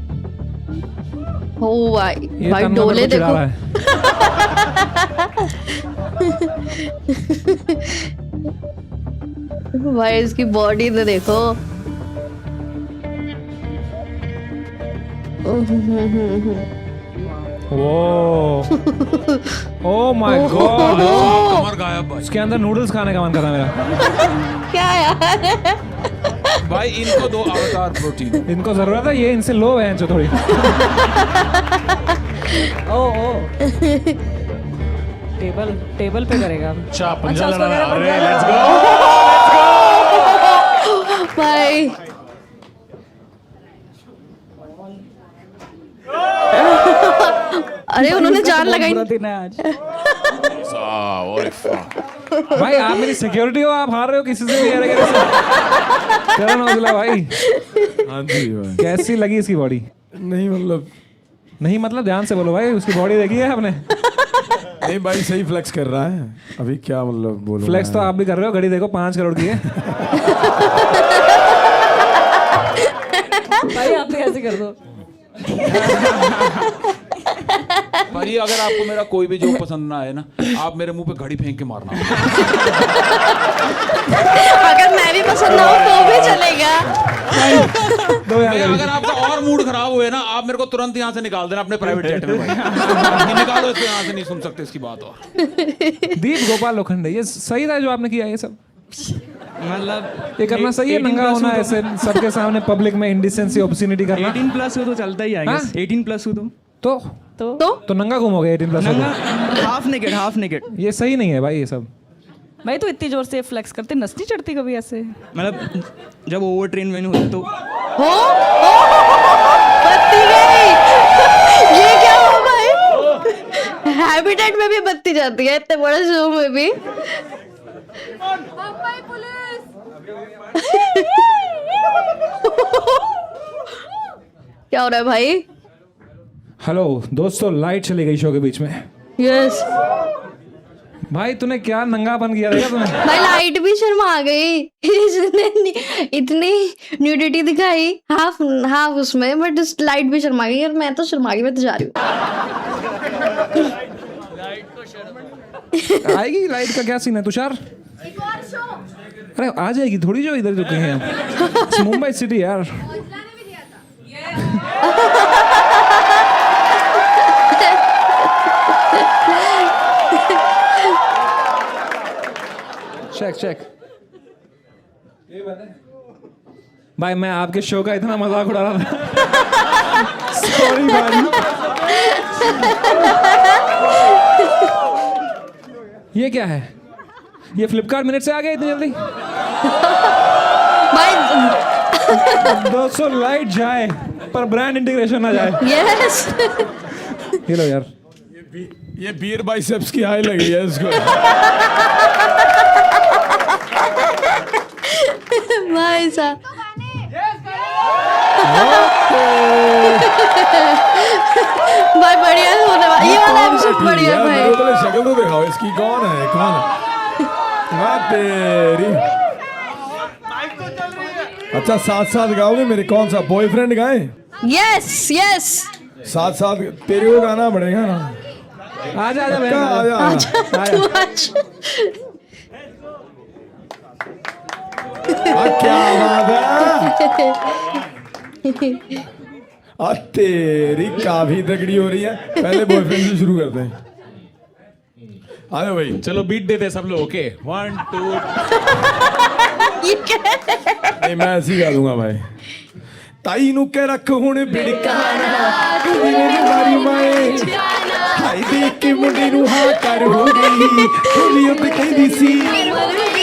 ओ भाई, ये भाई तन्ना डोले मेरे को चिढ़ा देखो। रहा है। भाई इसकी बॉडी तो देखो। ओह माय गॉड, कमर गायब भाई। उसके अंदर नूडल्स खाने का मन कर रहा है मेरा। क्या यार। भाई इनको दो अवतार प्रोटीन। इनको जरूरत है, ये इनसे लो है जो थोड़ी। टेबल पे करेगा। अच्छा पंजा उसको लड़ा, करेगा, अरे पंजा लेट्स गो। भाई अरे उन्होंने जान लगाई। बुरा दिन है आज। भाई आप मेरी सिक्योरिटी हो, आप हार रहे हो किसी से भी। अरे करण औजला भाई, हाँ जी भाई। कैसी लगी इसकी बॉडी? नहीं मतलब ध्यान से बोलो भाई, उसकी बॉडी देखी है आपने? नहीं भाई, सही फ्लेक्स कर रहा है अभी, क्या मतलब बोलूं। फ्लेक्स तो आप भी कर रहे हो, घड़ी देखो 5 करोड़ की है। भाई आप भी ऐसे कर दो। भाई अगर आपको मेरा कोई भी जोक पसंद ना आए ना, आप मेरे मुंह पे घड़ी फेंक के मारना। अगर मैं भी पसंद ना हो तो भी चलेगा। भाई अगर आपका और मूड खराब हुए ना, आप मेरे को तुरंत यहाँ से निकाल देना अपने प्राइवेट जेट में। भाई निकालो इसको यहाँ से, नहीं सुन सकते इसकी बात। और दीप गोपाल लोखंडे, ये सही था जो आपने किया ये सब? मतलब ये करना सही है, नंगा होना ऐसे सबके सामने पब्लिक में, इंडिसेंसी, ऑब्ससिनिटी करना। 18+ हो तो चलता ही आएगा। 18+ हो तो नंगा घूमोगे 18+? नंगा, हाफ नेकेड। ये सही नहीं है भाई ये सब। भाई तो इतनी जोर से फ्लेक्स करते, नस नहीं चढ़ती कभी ऐसे? मतलब जब ओवर ट्रेन में होते तो बत्ती गई। ये क्या हो भाई? हैबिटेट में भी बत्ती जाती है इतने बड़े शो में भी। क्या हो रहा है भाई? हेलो दोस्तों, लाइट चली गई शो के बीच में। यस भाई तूने क्या नंगापन किया था तूने? भाई लाइट भी शर्मा गई। इसने इतनी न्यूडिटी दिखाई हाफ हाफ उसमें, बट लाइट भी शर्मा गई और मैं तो शर्मा गई, मैं तो जा रही हूँ। आएगी लाइट का क्या सीन है तुषार? अरे आ जाएगी थोड़ी, जो इधर रुके हैं हम। मुंबई सिटी यार। Check check. भाई मैं आपके शो का इतना मजाक उड़ा रहा था। सॉरी भाई। ये क्या है? ये फ्लिपकार्ट मिनट से आ गया इतनी जल्दी? भाई 200 लाइट जाए पर ब्रांड इंटीग्रेशन ना जाए। यस ये लो यार। ये बीयर बाइसेप्स की हाई लगी है इसको। भाई साहब भाई बढ़िया होने वाला, ये वाला एपिसोड बढ़िया है भाई। मेरे को शक्ल तो दिखाओ इसकी, कौन है कौन है? वाह तेरी। अच्छा साथ साथ गाओगे मेरे? कौन सा बॉयफ्रेंड गाए? यस यस साथ साथ तेरे को गाना पड़ेगा ना। आजा आजा पक्का, आजा तू आज क्या बात है। तेरी काफी तगड़ी हो रही है। पहले बॉयफ्रेंड से शुरू करते हैं। आ जाओ भाई। चलो बीट देते सब लोग। ओके 1 2। नहीं मैं ऐसे ही गा दूंगा भाई। ताई नु के रख हुण बिड़काना कदी मेरी मारी माए हाय देख के मुंडे नु हा कर हो गई होली उत कहदी सी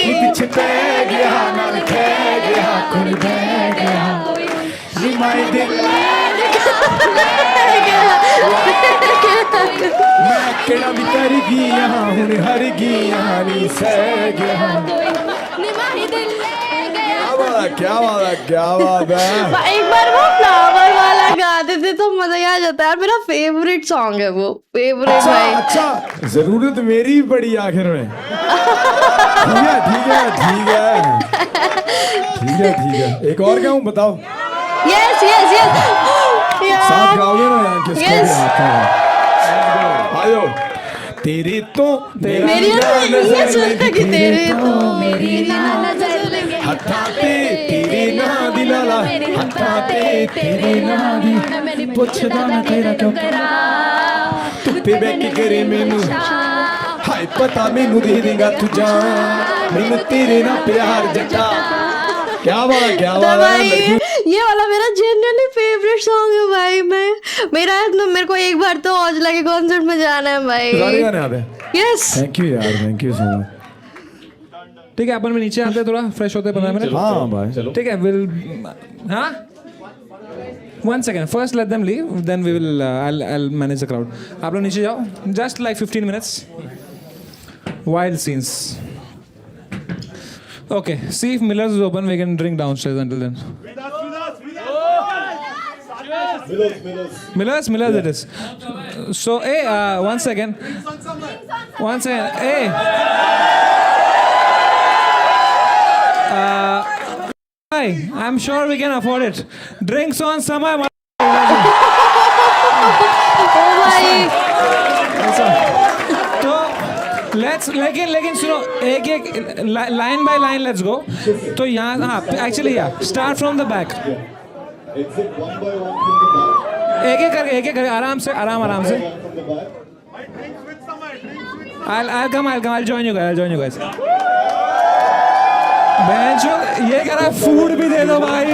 पिछे पै गया नाल खै गया कुल बह गया नी माए दे मैं केड़ा भी कर गई यहां हुण हर गई यहां नी सह गया। क्या बात है क्या बात है। एक बार वो फ्लावर वाला गाते थे तो मजा ही आ जाता है। मेरा फेवरेट सॉन्ग है वो, फेवरेट भाई। अच्छा जरूरत मेरी पड़ी आखिर में। ठीक है ठीक है ठीक है ठीक है ठीक है। एक और गाऊं बताओ? यस यस यस साथ गाओगे ना यार? किसको भी आता है? आयो तेरे तो मेरी ये सुनता कि तेरे तो मेरी नजर हत्था ते तेरे ना दिलाला हत्था ते तेरे ना दी पुछदा ना तेरा क्यों करा तुप्पे बैठ करे मैनू हाय पता मैनू दे देगा तू जान मैनू तेरे ना प्यार जटा। क्या बात है ये वाला मेरा जेन्युइनली फेवरेट सॉन्ग है भाई। मेरे को एक बार तो औजला के कॉन्सर्ट में जाना है भाई। सारे गाने आते हैं। यस थैंक यू यार, थैंक यू सो मच। ठीक है अपन में नीचे आते हैं, थोड़ा फ्रेश होते हैं 15 मिनट। हाँ भाई ठीक है विल हाँ 1 second first let them leave then we will I'll manage the crowd. आप लोग नीचे जाओ just like 15 minutes wild scenes. Okay, see if Miller's is open, we can drink downstairs until then. Miller's it is. So hey 1 second hey hi, I'm sure we can afford it. Drinks on Samay. तो let's लेकिन सुनो एक line by line let's go. तो यहाँ हाँ actually start from the back. एक एक करके आराम से I'll come I'll join you guys। ये कह रहा है फूड भी दे दो भाई।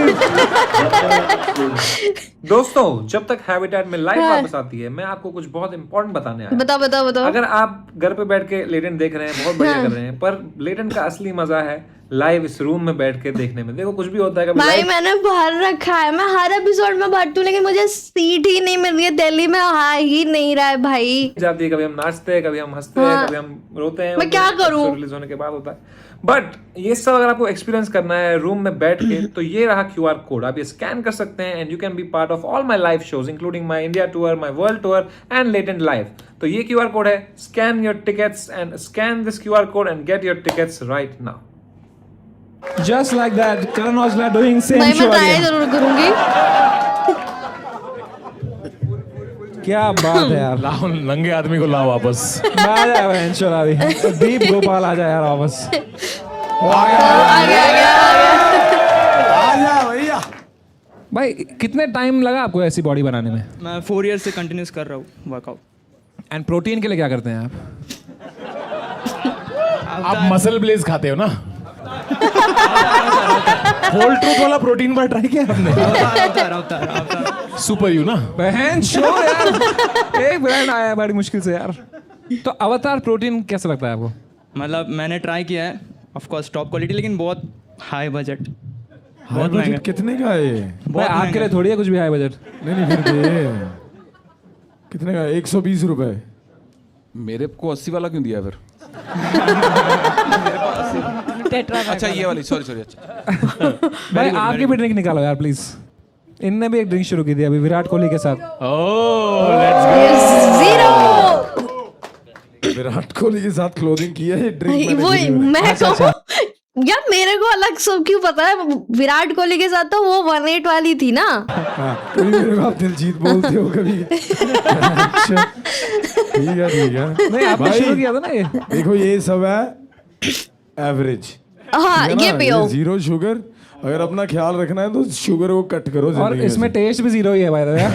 दोस्तों जब तक हैबिटेट में लाइफ वापस आती है मैं आपको कुछ बहुत इंपॉर्टेंट बताने आया हूं। बताओ अगर आप घर पे बैठ के लेटेंट देख रहे हैं, बहुत बढ़िया कर रहे हैं, पर लेटेंट का असली मजा है लाइव इस रूम में बैठ के देखने में। देखो कुछ भी होता है कभी भाई live- मैंने भर रखा है, मैं हर एपिसोड में भरती हूँ, लेकिन मुझे सीट ही नहीं मिल रही है, दिल्ली में आ ही नहीं रहा है भाई। जाती है, कभी हम नाचते हैं, कभी हम हंसते हैं, कभी हम रोते हैं। मैं क्या करूं? रिलीज होने के बाद होता है। बट ये सब अगर आपको एक्सपीरियंस करना है रूम में बैठ के, तो ये रहा QR कोड, आप ये स्कैन कर सकते हैं and you can be part of all my live shows including my India tour, my world tour and latent live. तो ये QR कोड है, scan your tickets and scan this QR code and get your tickets right now. Just like that, Karan Aujla doing same भाई show मैं ट्राई again. जरूर करूंगी। क्या बात है यार। लाओ नंगे आदमी को लाओ वापस। आ जाए वेंचर अभी। दीप गोपाल आ जाए यार वापस। आ गया। आ जा भैया। भाई कितने टाइम लगा आपको ऐसी बॉडी बनाने में? मैं 4 ईयर से कंटिन्यूस कर रहा हूँ वर्कआउट। एंड प्रोटीन के लिए क्या करते हैं आप? आप मसल ब्लेज खाते हो ना? होल ट्रूथ वाला प्रोटीन बार ट्राई किया आपने? सुपर यू ना? बहन शो यार, एक ब्रांड आया है बड़ी मुश्किल से यार। तो अवतार प्रोटीन कैसा लगता है आपको? मतलब मैंने ट्राई किया है, ऑफ कोर्स टॉप क्वालिटी, लेकिन बहुत हाई बजट। हाई बजट कितने का है ये? भाई आपके लिए थोड़ी है कुछ भी हाई बजट। नहीं फिर भी कितने का? 120 रुपए। मेरे को 80 वाला क्यों दिया फिर? टेट्रा अच्छा ये वाली, सॉरी। अच्छा भाई आपकी भी ड्रिंक निकालो यार प्लीज। इनने भी एक ड्रिंक शुरू की थी अभी विराट कोहली के साथ। जीरो। विराट कोहली के साथ क्लोथिंग की है, ड्रिंक वो मैं कहूँ यार, मेरे को अलग सब क्यों पता है, विराट कोहली के साथ तो वो 18 वाली थी ना। कभी मेरे को आप दिलजीत बोलते हो कभी। अच्छा ठीक है। नहीं आपने शुरू किया था ना ये। देखो ये सब है एवरेज। हाँ ये पियो। 0 शुगर। अगर अपना ख्याल रखना है तो शुगर को कट करो और जिंदगी इसमें से। टेस्ट भी 0 ही है भाई यार।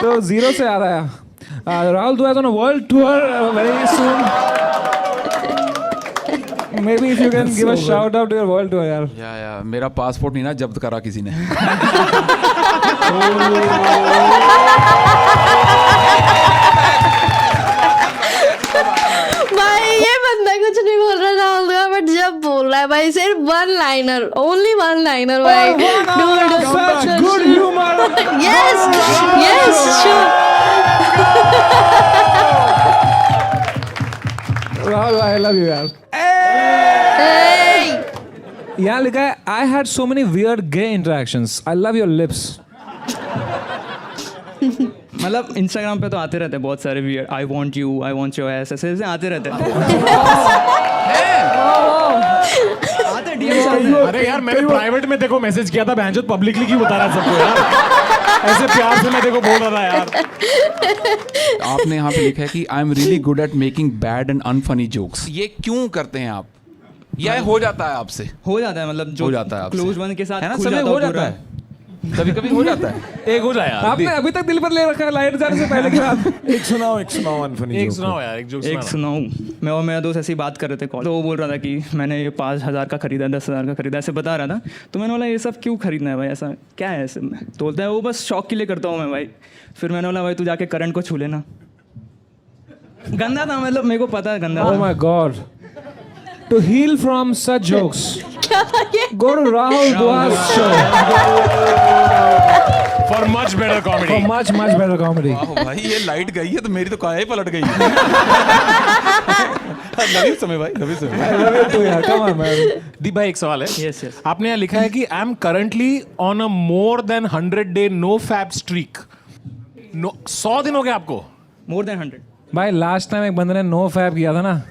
तो 0 से आ रहा है। राहुल दुआ on a world tour very soon. Maybe if you can give a shout out to your world tour यार। या मेरा पासपोर्ट नहीं ना जब्त करा किसी ने। भाई ये बंदा कुछ नहीं बोल रहा राहुल दुआ, बट जब बोल रहा है भाई सिर्फ one liner, only one liner भाई। Such good humor. Yes sure. Rahul I love you यार। यहाँ लिखा है I had so many weird gay interactions, I love your lips. मतलब इंस्टाग्राम पे तो आते रहते हैं बहुत सारे weird, I want you, I want your ass, ऐसे आते रहते हैं। आते डीएम्स आते हैं। अरे यार मैंने प्राइवेट में देखो मैसेज किया था, बहनचोद पब्लिकली क्यों बता रहा है सबको यार? ऐसे प्यार से मैं देखो बोल रहा था यार। आपने यहाँ पे लिखा है कि I am really good at making bad and unfunny jokes. ये क्यों करते हैं आप? या हो जाता है आपसे? हो जाता है, मतलब जो हो जाता है आपसे। क्लोज वन के साथ है ना, खुल समय जाता हो पूरा। जाता है, कभी कभी हो जाता है। एक हो जाए यार। आपने अभी तक दिल पर ले रखा है लाइट जाने से पहले की बात। एक सुनाओ अनफनी एक सुनाओ यार, एक जोक एक सुनाऊं। मैं और मेरा दोस्त ऐसे ही बात कर रहे थे कॉल, तो वो बोल रहा था कि मैंने ये 5,000 का खरीदा, 10,000 का खरीदा, ऐसे बता रहा था। तो मैंने बोला ये सब क्यों खरीदना है भाई, ऐसा क्या है ऐसे में? तो बोलता है वो बस शौक के लिए करता हूँ मैं भाई। फिर मैंने बोला भाई तू जाके करंट को छू लेना। गंदा था, मतलब मेरे को पता है गंदा Oh था। my God. To heal from such jokes, go to Rahul Dua's show for much better for comedy. much better comedy. वाह भाई ये लाइट गई है तो मेरी तो काया ही पलट गई है। लव यू समय भाई, लव यू समय। I love you too यार, come on man. दीप भाई एक सवाल है। Yes, yes. आपने यहाँ लिखा है कि I am currently on a more than 100 day no fap streak. 100 दिन हो गए आपको? More than 100। भाई लास्ट टाइम एक बंदे ने नो फैब किया था ना।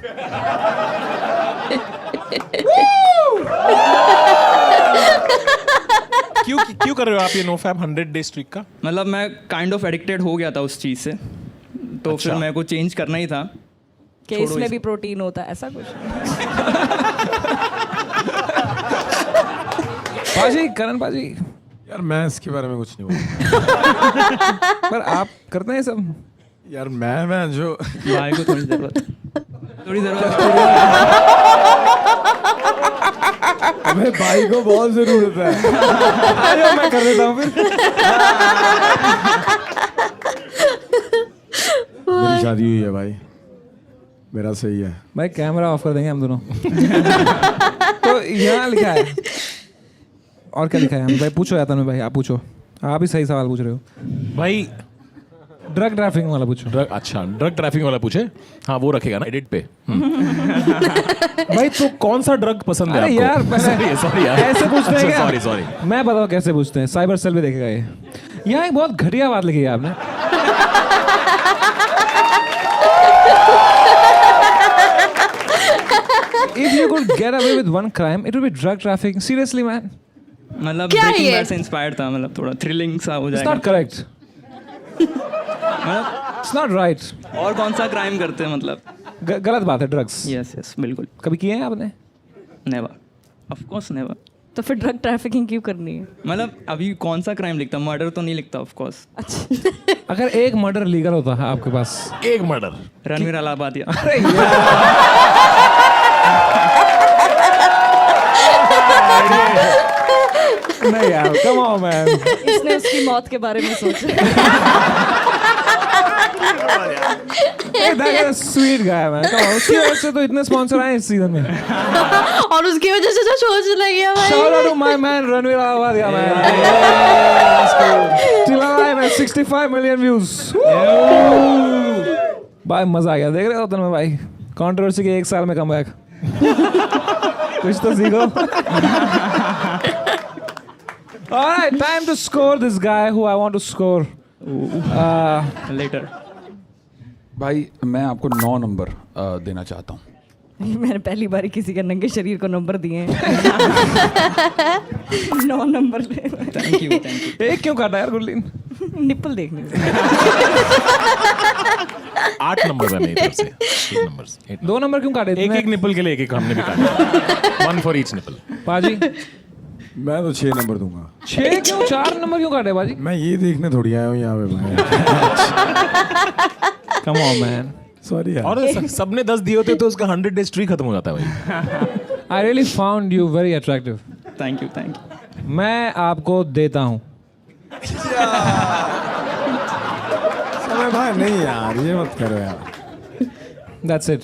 क्यों कर रहे हो आप ये नो फैप 100 डे स्ट्रीक का? मतलब मैं काइंड ऑफ एडिक्टेड हो गया था उस चीज़ से, तो फिर मेरे को चेंज करना ही था। कि इसमें भी प्रोटीन होता है, ऐसा कुछ? पाजी, करण पाजी, यार मैं इसके बारे में कुछ नहीं बोलूँ। पर आप करते हैं सब? यार मैं जो भाई को थोड़ी ज़रूरत अबे भाई को बहुत जरूरत है। अरे मैं कर देता हूँ फिर। मेरी शादी हुई है भाई। मेरा सही है। भाई कैमरा ऑफ कर देंगे हम दोनों। तो यहाँ लिखा है, और क्या लिखा है? हम भाई पूछो या तनु भाई, आप पूछो, आप ही सही सवाल पूछ रहे हो भाई। ड्रग ट्रैफिकिंग वाला पूछो। ड्रग ट्रैफिकिंग वाला पूछे। हाँ वो रखेगा ना एडिट पे। भाई तो कौन सा ड्रग पसंद है अरे आपको? यार सॉरी यार, ऐसे पूछते हैं क्या? सॉरी मैं बताऊँ कैसे पूछते हैं, साइबर सेल भी देखेगा ये। यहाँ एक बहुत घटिया बात लिखी है आपने। If you could get away with one crime, it would be drug trafficking. Seriously, man. मतलब क्या ब्रेकिंग ये? बैड से इंस्पायर्ड था, मतलब थोड़ा थ्रिलिंग सा हो It's जाएगा। not correct. मतलब It's not right. और कौन सा क्राइम करते हैं मतलब? गलत बात है ड्रग्स। यस बिल्कुल। कभी किए हैं आपने? Never, of course never. तो फिर ड्रग ट्रैफिकिंग क्यों करनी है? मतलब अभी कौन सा क्राइम लिखता, मर्डर तो नहीं लिखता ऑफ कोर्स। अगर एक मर्डर लीगल होता है आपके पास, एक मर्डर। रणवीर अलाहाबादिया। अरे यार नहीं यार, कम ऑन मैन। इसने उसकी मौत के बारे में सोचा। Sweet guy man, come on. उसकी वजह से तो इतने स्पॉन्सर आए इस सीजन में। और उसकी वजह से जो सोच लगी है भाई। Shout out to my man Ranveer Ahluwalia man. Still alive at 65 million views. भाई मजा आ गया, देख रहे हो तन्मय भाई, कंट्रोवर्सी के 1 साल में कमबैक। कुछ तो सीखो। Alright, time to score this guy who I want to score. Letter. भाई मैं आपको 9 नंबर देना चाहता हूँ। मैंने पहली बार किसी के नंगे शरीर को नंबर दिए हैं। 9 नंबर। Thank you. एक क्यों काटा यार गुरलीन? निप्पल देखने से। 8 नंबर बने इधर से। 8 नंबर्स। 2 नंबर क्यों काटे? एक निपल के लिए एक हमने भी काटा। 1 for each निपल। पाजी मैं तो 6 नंबर दूंगा। 6 क्यों? 4 नंबर क्यों काटे बाजी? मैं ये देखने थोड़ी आया हूँ यहाँ पे भाई। Come on man. सॉरी यार। और सबने 10 दिए होते तो उसका 100 डेज ट्री खत्म हो जाता है भाई। I really found you very attractive. Thank you. मैं आपको देता हूँ। समय भाई नहीं यार, ये मत करो यार। That's it.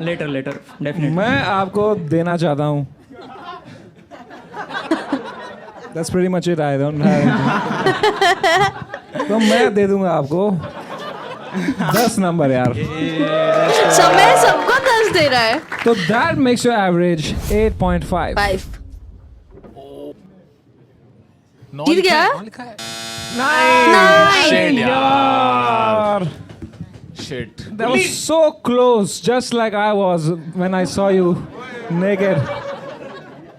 Letter definitely. मैं आपको देना चाहता हूँ। That's pretty much it. I don't have anything. तो मैं दे दूंगा आपको 10 नंबर यार। समय सबको 10 दे रहा है। तो that makes your average 8.5. 5 जीत गया। Shit यार। Shit. That was so close, just like I was when I saw you naked.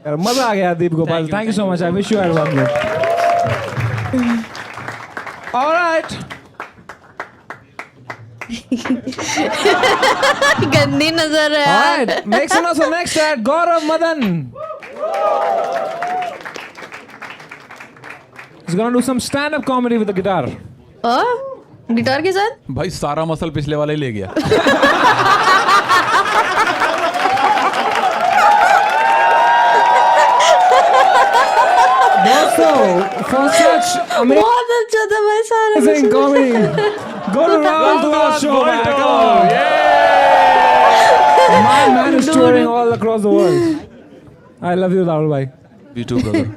यार मजा आ गया दीप Gopal. Thank you so much. I wish you had won it. All right. गंदी नजर है All यार। right. Next one also next at Gaurav Madan. He's gonna do some stand-up comedy with the guitar. Guitar के साथ? भाई सारा मसल पिछले वाला ही ले गया। Also, for such बहुत अच्छा था भाई सारा। amazing comedy, go to Rahul Duval's show, man. Come on. My man is touring all across the world. I love you, Rahul bhai. You too, brother.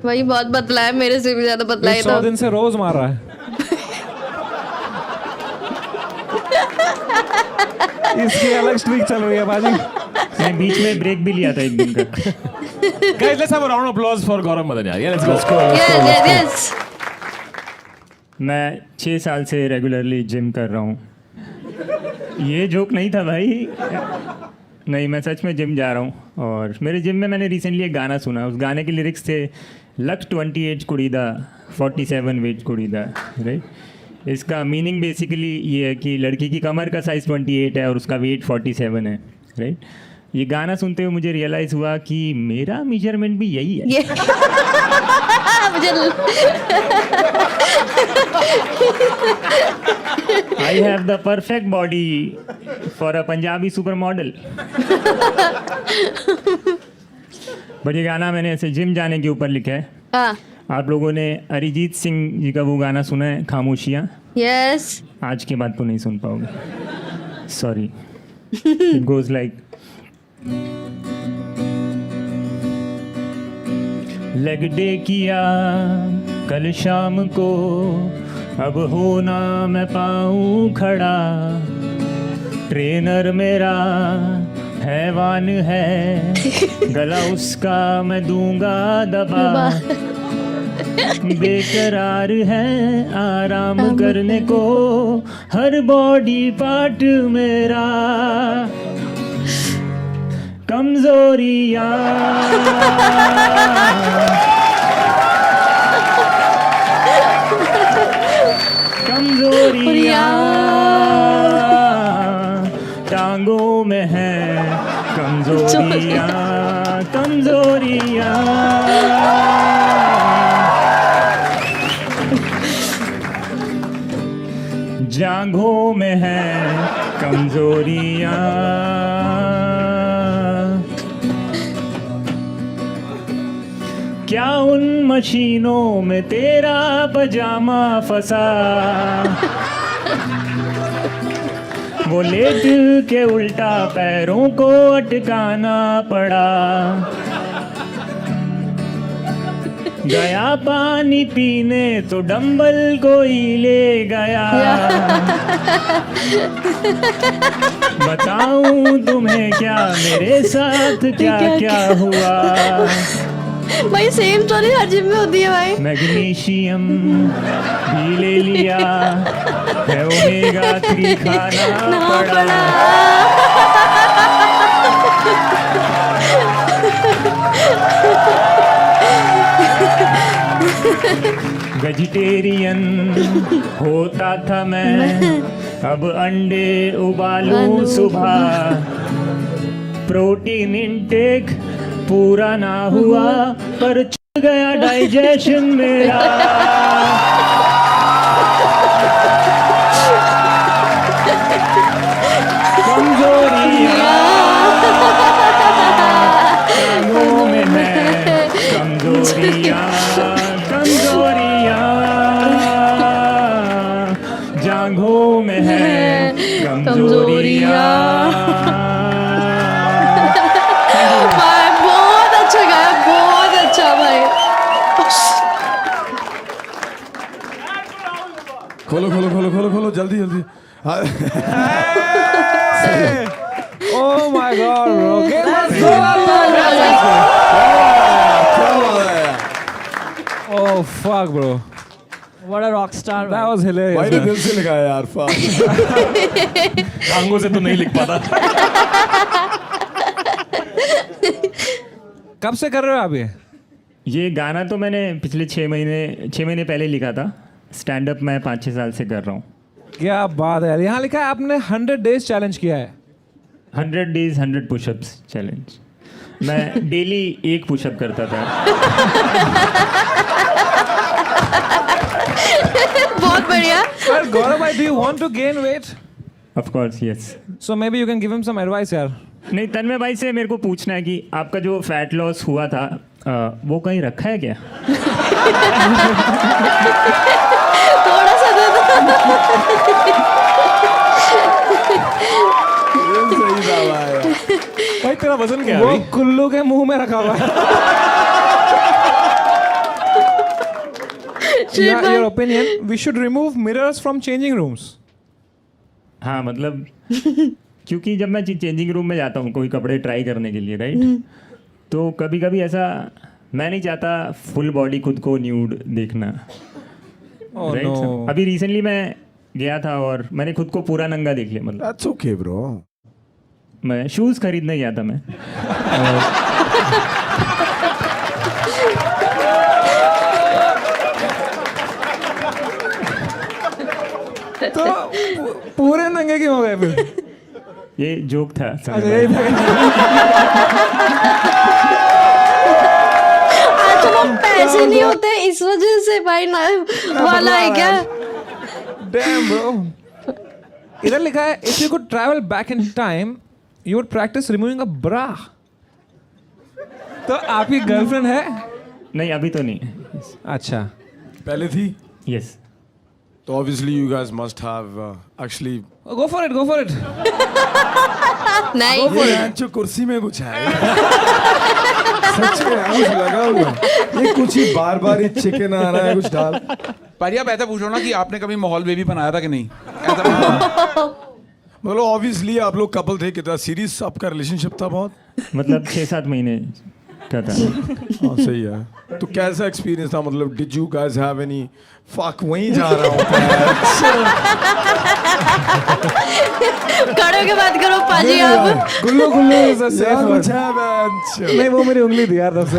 भाई बहुत बदला है, मेरे से भी ज्यादा बदला है। 100 दिन से रोज मार रहा है। इसकी अलग स्ट्रीक चल रही है बाजी। मैं बीच में ब्रेक भी लिया था एक दिन का। Guys, let's have a round of applause for Gaurav Madan यार। Yeah, let's go. Yes. मैं 6 साल से रेगुलरली जिम कर रहा हूँ। ये जोक नहीं था भाई। नहीं, मैं सच में जिम जा रहा हूँ। और मेरे जिम में मैंने रिसेंटली एक गाना सुना। उस गाने के लिरिक्स थे लक 28 कुड़ीदा 47 वेट कुड़ीदा, राइट। इसका मीनिंग बेसिकली ये है कि लड़की की कमर का साइज़ 28 है और उसका वेट 47 है, राइट। ये गाना सुनते हुए मुझे रियलाइज़ हुआ कि मेरा मेजरमेंट भी यही है। I have the perfect body for a Punjabi super model. But ये गाना मैंने ऐसे जिम जाने के ऊपर लिखा है। आप लोगों ने अरिजीत सिंह जी का वो गाना सुना है खामोशियाँ? यस आज के बाद तो नहीं सुन पाओगे, sorry. It goes like, leg day किया कल शाम को, अब होना मैं पाऊँ खड़ा, ट्रेनर मेरा हैवान है, गला उसका मैं दूंगा दबा, बेकरार है आराम करने को हर बॉडी पार्ट मेरा, कमजोरियाँ कमजोरियाँ टांगों में है, कमजोरियाँ कमजोरियाँ जांघों में है, कमजोरियाँ क्या उन मशीनों में तेरा पजामा फंसा, वो लेट के उल्टा पैरों को अटकाना पड़ा, गया पानी पीने तो डंबल कोई ले गया, बताऊं तुम्हें क्या मेरे साथ क्या क्या हुआ, भाई सेम स्टोरी हर जिम में होती है भाई। मैग्नीशियम भी ले लिया है, ओमेगा 3 खाना पड़ा, वेजिटेरियन होता था मैं, अब अंडे उबालूं सुबह, प्रोटीन इनटेक पूरा ना हुआ पर चल गया डाइजेशन मेरा, कमजोरियाँ टांगों में है, कमजोरियाँ कमजोरियाँ जांघों में है, कमजोरियाँ। बहुत अच्छा गाया, बहुत अच्छा भाई। खोलो खोलो खोलो खोलो खोलो जल्दी जल्दी। Oh my God, bro. Give us Oh fuck, bro. What a rock star. That was hilarious. भाई ने दिल से लिखा है यार। टांगों से तो नहीं लिख पाता। कब से कर रहे हो आप ये गाना तो मैंने पिछले 6 महीने पहले लिखा था। स्टैंड अप मैं 5-6 साल से कर रहा हूँ। क्या बात है यार। यहाँ लिखा है आपने 100 डेज चैलेंज किया है। 100 डेज 100 पुशअप्स चैलेंज। मैं डेली 1 पुशअप करता था। बहुत बढ़िया। गौरव भाई, do you want to gain weight? Of course, yes. So maybe you can give him some advice यार। नहीं, तन्मय भाई से मेरे को पूछना है कि आपका जो फैट लॉस हुआ था वो कहीं रखा है क्या? थोड़ा सा दे दो। सही था भाई। भाई तेरा वजन क्या है? वो कुल्लू के मुंह में रखा हुआ है। Your opinion, we should remove mirrors from changing rooms. हाँ, मतलब क्योंकि जब मैं चेंजिंग रूम में जाता हूँ कोई कपड़े ट्राई करने के लिए, राइट, तो कभी कभी ऐसा मैं नहीं चाहता फुल बॉडी खुद को न्यूड देखना। Oh right? no. अभी रिसेंटली मैं गया था और मैंने खुद को पूरा नंगा देख लिया। मतलब That's okay, bro. मैं शूज़ खरीदने गया था मैं। तो पूरे नंगे क्यों हो गए फिर? ये जोक था। आज वो पैसे नहीं होते इस वजह से भाई ना वाला है क्या? Damn bro. इधर लिखा है if you could travel back in time, you would practice removing a bra. तो आपकी गर्लफ्रेंड है? नहीं, अभी तो नहीं। अच्छा पहले थी Yes. तो obviously you guys must have actually go for it नहीं जो कुर्सी में कुछ है सच में कुछ लगा हुआ ये कुछ ही बार बार ही चिकन आ रहा है कुछ डाल पर आप ऐसा पूछो ना कि आपने कभी माहौल बेबी बनाया था कि नहीं ऐसा मतलब ऑब्वियसली आप लोग कपल थे कितना सीरियस आपका रिलेशनशिप था बहुत मतलब 6-7 महीने का था. हाँ सही है तो कैसा एक्सपीरियंस था मतलब did you guys have any fuck वहीं जा रहा हूँ खड़े होके बात करो पाजी आप गुल्लू इज अ सेफ वर्ड कुछ है man. नहीं वो मेरी उंगली थी यार तब से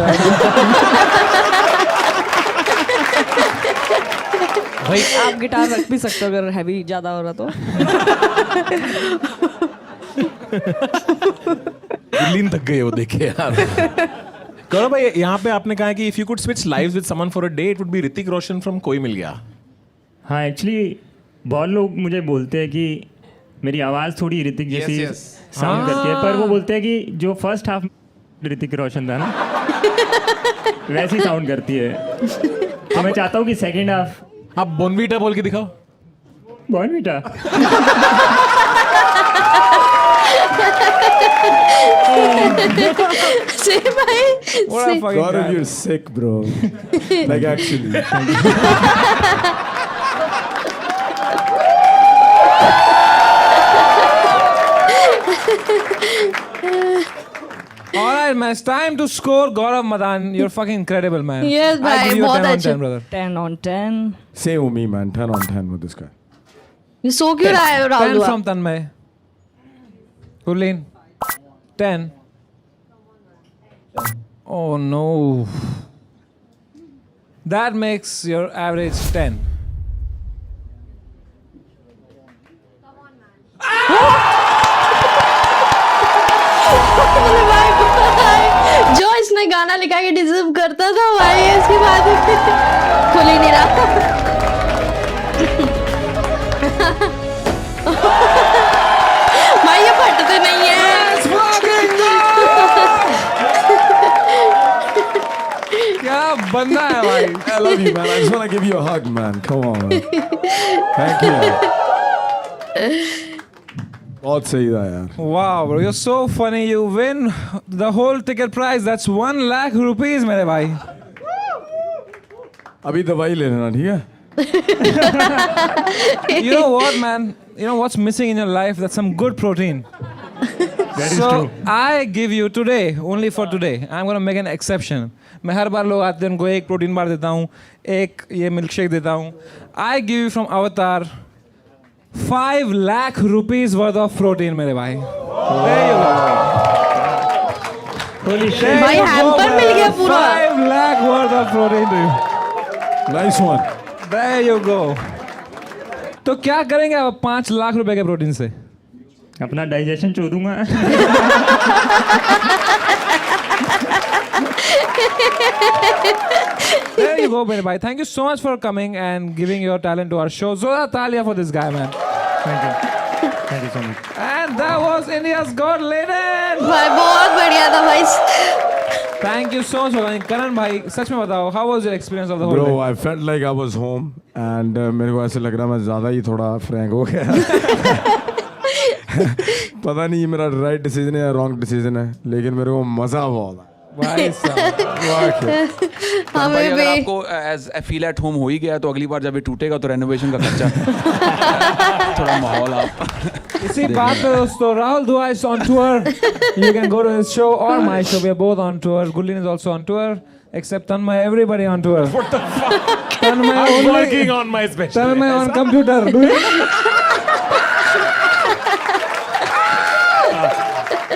भाई आप गिटार रख भी सकते हो अगर हैवी ज्यादा हो रहा तो. लीन तक गए वो देखे यार. गौरव भाई यहाँ पे आपने कहा कि if you could switch lives with someone for a day it would be Hrithik Roshan from कोई मिल गया. हाँ एक्चुअली बहुत लोग मुझे बोलते हैं कि मेरी आवाज़ थोड़ी ऋतिक जैसी साउंड करती है पर वो बोलते हैं कि जो फर्स्ट हाफ ऋतिक रोशन था ना वैसी साउंड करती है तो मैं चाहता हूँ कि सेकेंड हाफ आप बोनवीटा बोल के दिखाओ. बॉर्नवीटा से भाई What a fucking Gaurav, guy. you're sick, bro. Like actually. All right, man. It's time to score Gaurav Madan. You're fucking incredible, man. Yes, I bhai, give you a बहुत 10 on अच्छा. 10, brother. 10 on 10. Same with me, man. 10 on 10 with this guy. ये सो क्यों रहा है 10 Rahul from Tanmay. Hulin. 10. Oh no. That makes your average 10. जो इसने गाना लिखा के डिजर्व करता था भाई इसकी बात खुल ही नहीं रहा. भाई ये फटते नहीं है. क्या बंदा है भाई. I love you, man. I just want to give you a hug, man. Come on, man. Thank you. बहुत सही था यार. Wow, bro, you're so funny. You win the whole ticket price. That's 1 lakh rupees, मेरे भाई. अभी दवाई ले लेना ठीक है. You know what, man? You know what's missing in your life? That's some good protein. That is So true. I give you today, only for today. I'm gonna make an exception. मैं हर बार लोग आते हैं उनको एक प्रोटीन बार देता हूँ, एक ये मिल्क शेक देता हूँ. I give you from Avatar 5 lakh rupees worth of protein, मेरे भाई. There you go. Holy shit. There भाई you go, हैम्पर मिल गया man. पूरा. 5 lakh worth of protein to you. Nice one. There you go. तो क्या करेंगे आप 5 लाख रुपए के प्रोटीन से? अपना डाइजेशन चो दूंगा. There you go, bhai. Thank you so much for coming and giving your talent to our show. Zola Talia for this guy, man. Thank you. Thank you so much. And that was India's Got Laden. भाई बहुत बढ़िया था भाई. Thank you so much for coming. Karan bhai, सच में बताओ, how was your experience of the whole Bro, day? I felt like I was home and मेरे को ऐसे लग रहा मैं ज़्यादा ही थोड़ा फ्रैंक हो गया. पता नहीं ये मेरा राइट डिसीजन है या रॉन्ग डिसीजन है लेकिन मेरे को मज़ा बहुत आया. भाई साहब. भाई हमें अगर भी आपको एज फील एट होम हो ही गया तो अगली बार जब ये टूटेगा तो रेनोवेशन का खर्चा थोड़ा माहौल आप. इसी बात पे दोस्तों, Rahul Dua is on tour. You can go to his show or my show. We are both on tour. Gullin is also on tour. Except Tanmay, everybody on tour. What the fuck? Tanmay I'm only- working on my special. Tanmay on computer. Do you?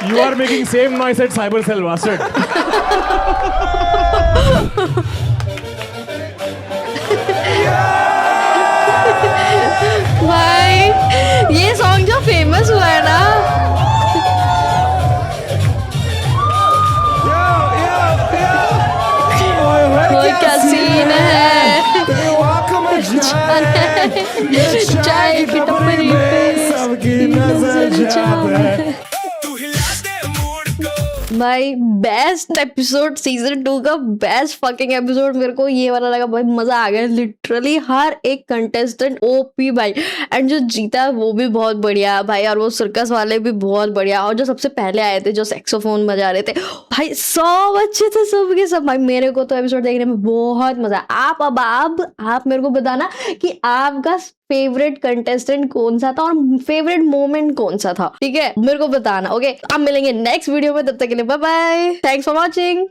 You are making same noise at Cyber Cell, bastard. भाई ये सॉन्ग जो फेमस हुआ है ना. कोई क्या सीन है. चाय की टपरी पे सबकी नजर जाता है. भाई बेस्ट एपिसोड सीजन 2 का बेस्ट फकिंग एपिसोड मेरे को ये वाला लगा भाई, मजा आ गया लिटरली। हर एक कंटेस्टेंट ओपी भाई, एंड जो जीता वो भी बहुत बढ़िया भाई, और वो सर्कस वाले भी बहुत बढ़िया, और जो सबसे पहले आए थे जो सैक्सोफोन बजा रहे थे भाई सब अच्छे थे सब के सब भाई। मेरे को तो एपिसोड देखने में बहुत मजा। आप मेरे को बताना कि आपका फेवरेट कंटेस्टेंट कौन सा था और फेवरेट मोमेंट कौन सा था, ठीक है, मेरे को बताना। ओके, अब मिलेंगे नेक्स्ट वीडियो में, तब तक के लिए bye bye, thanks for watching.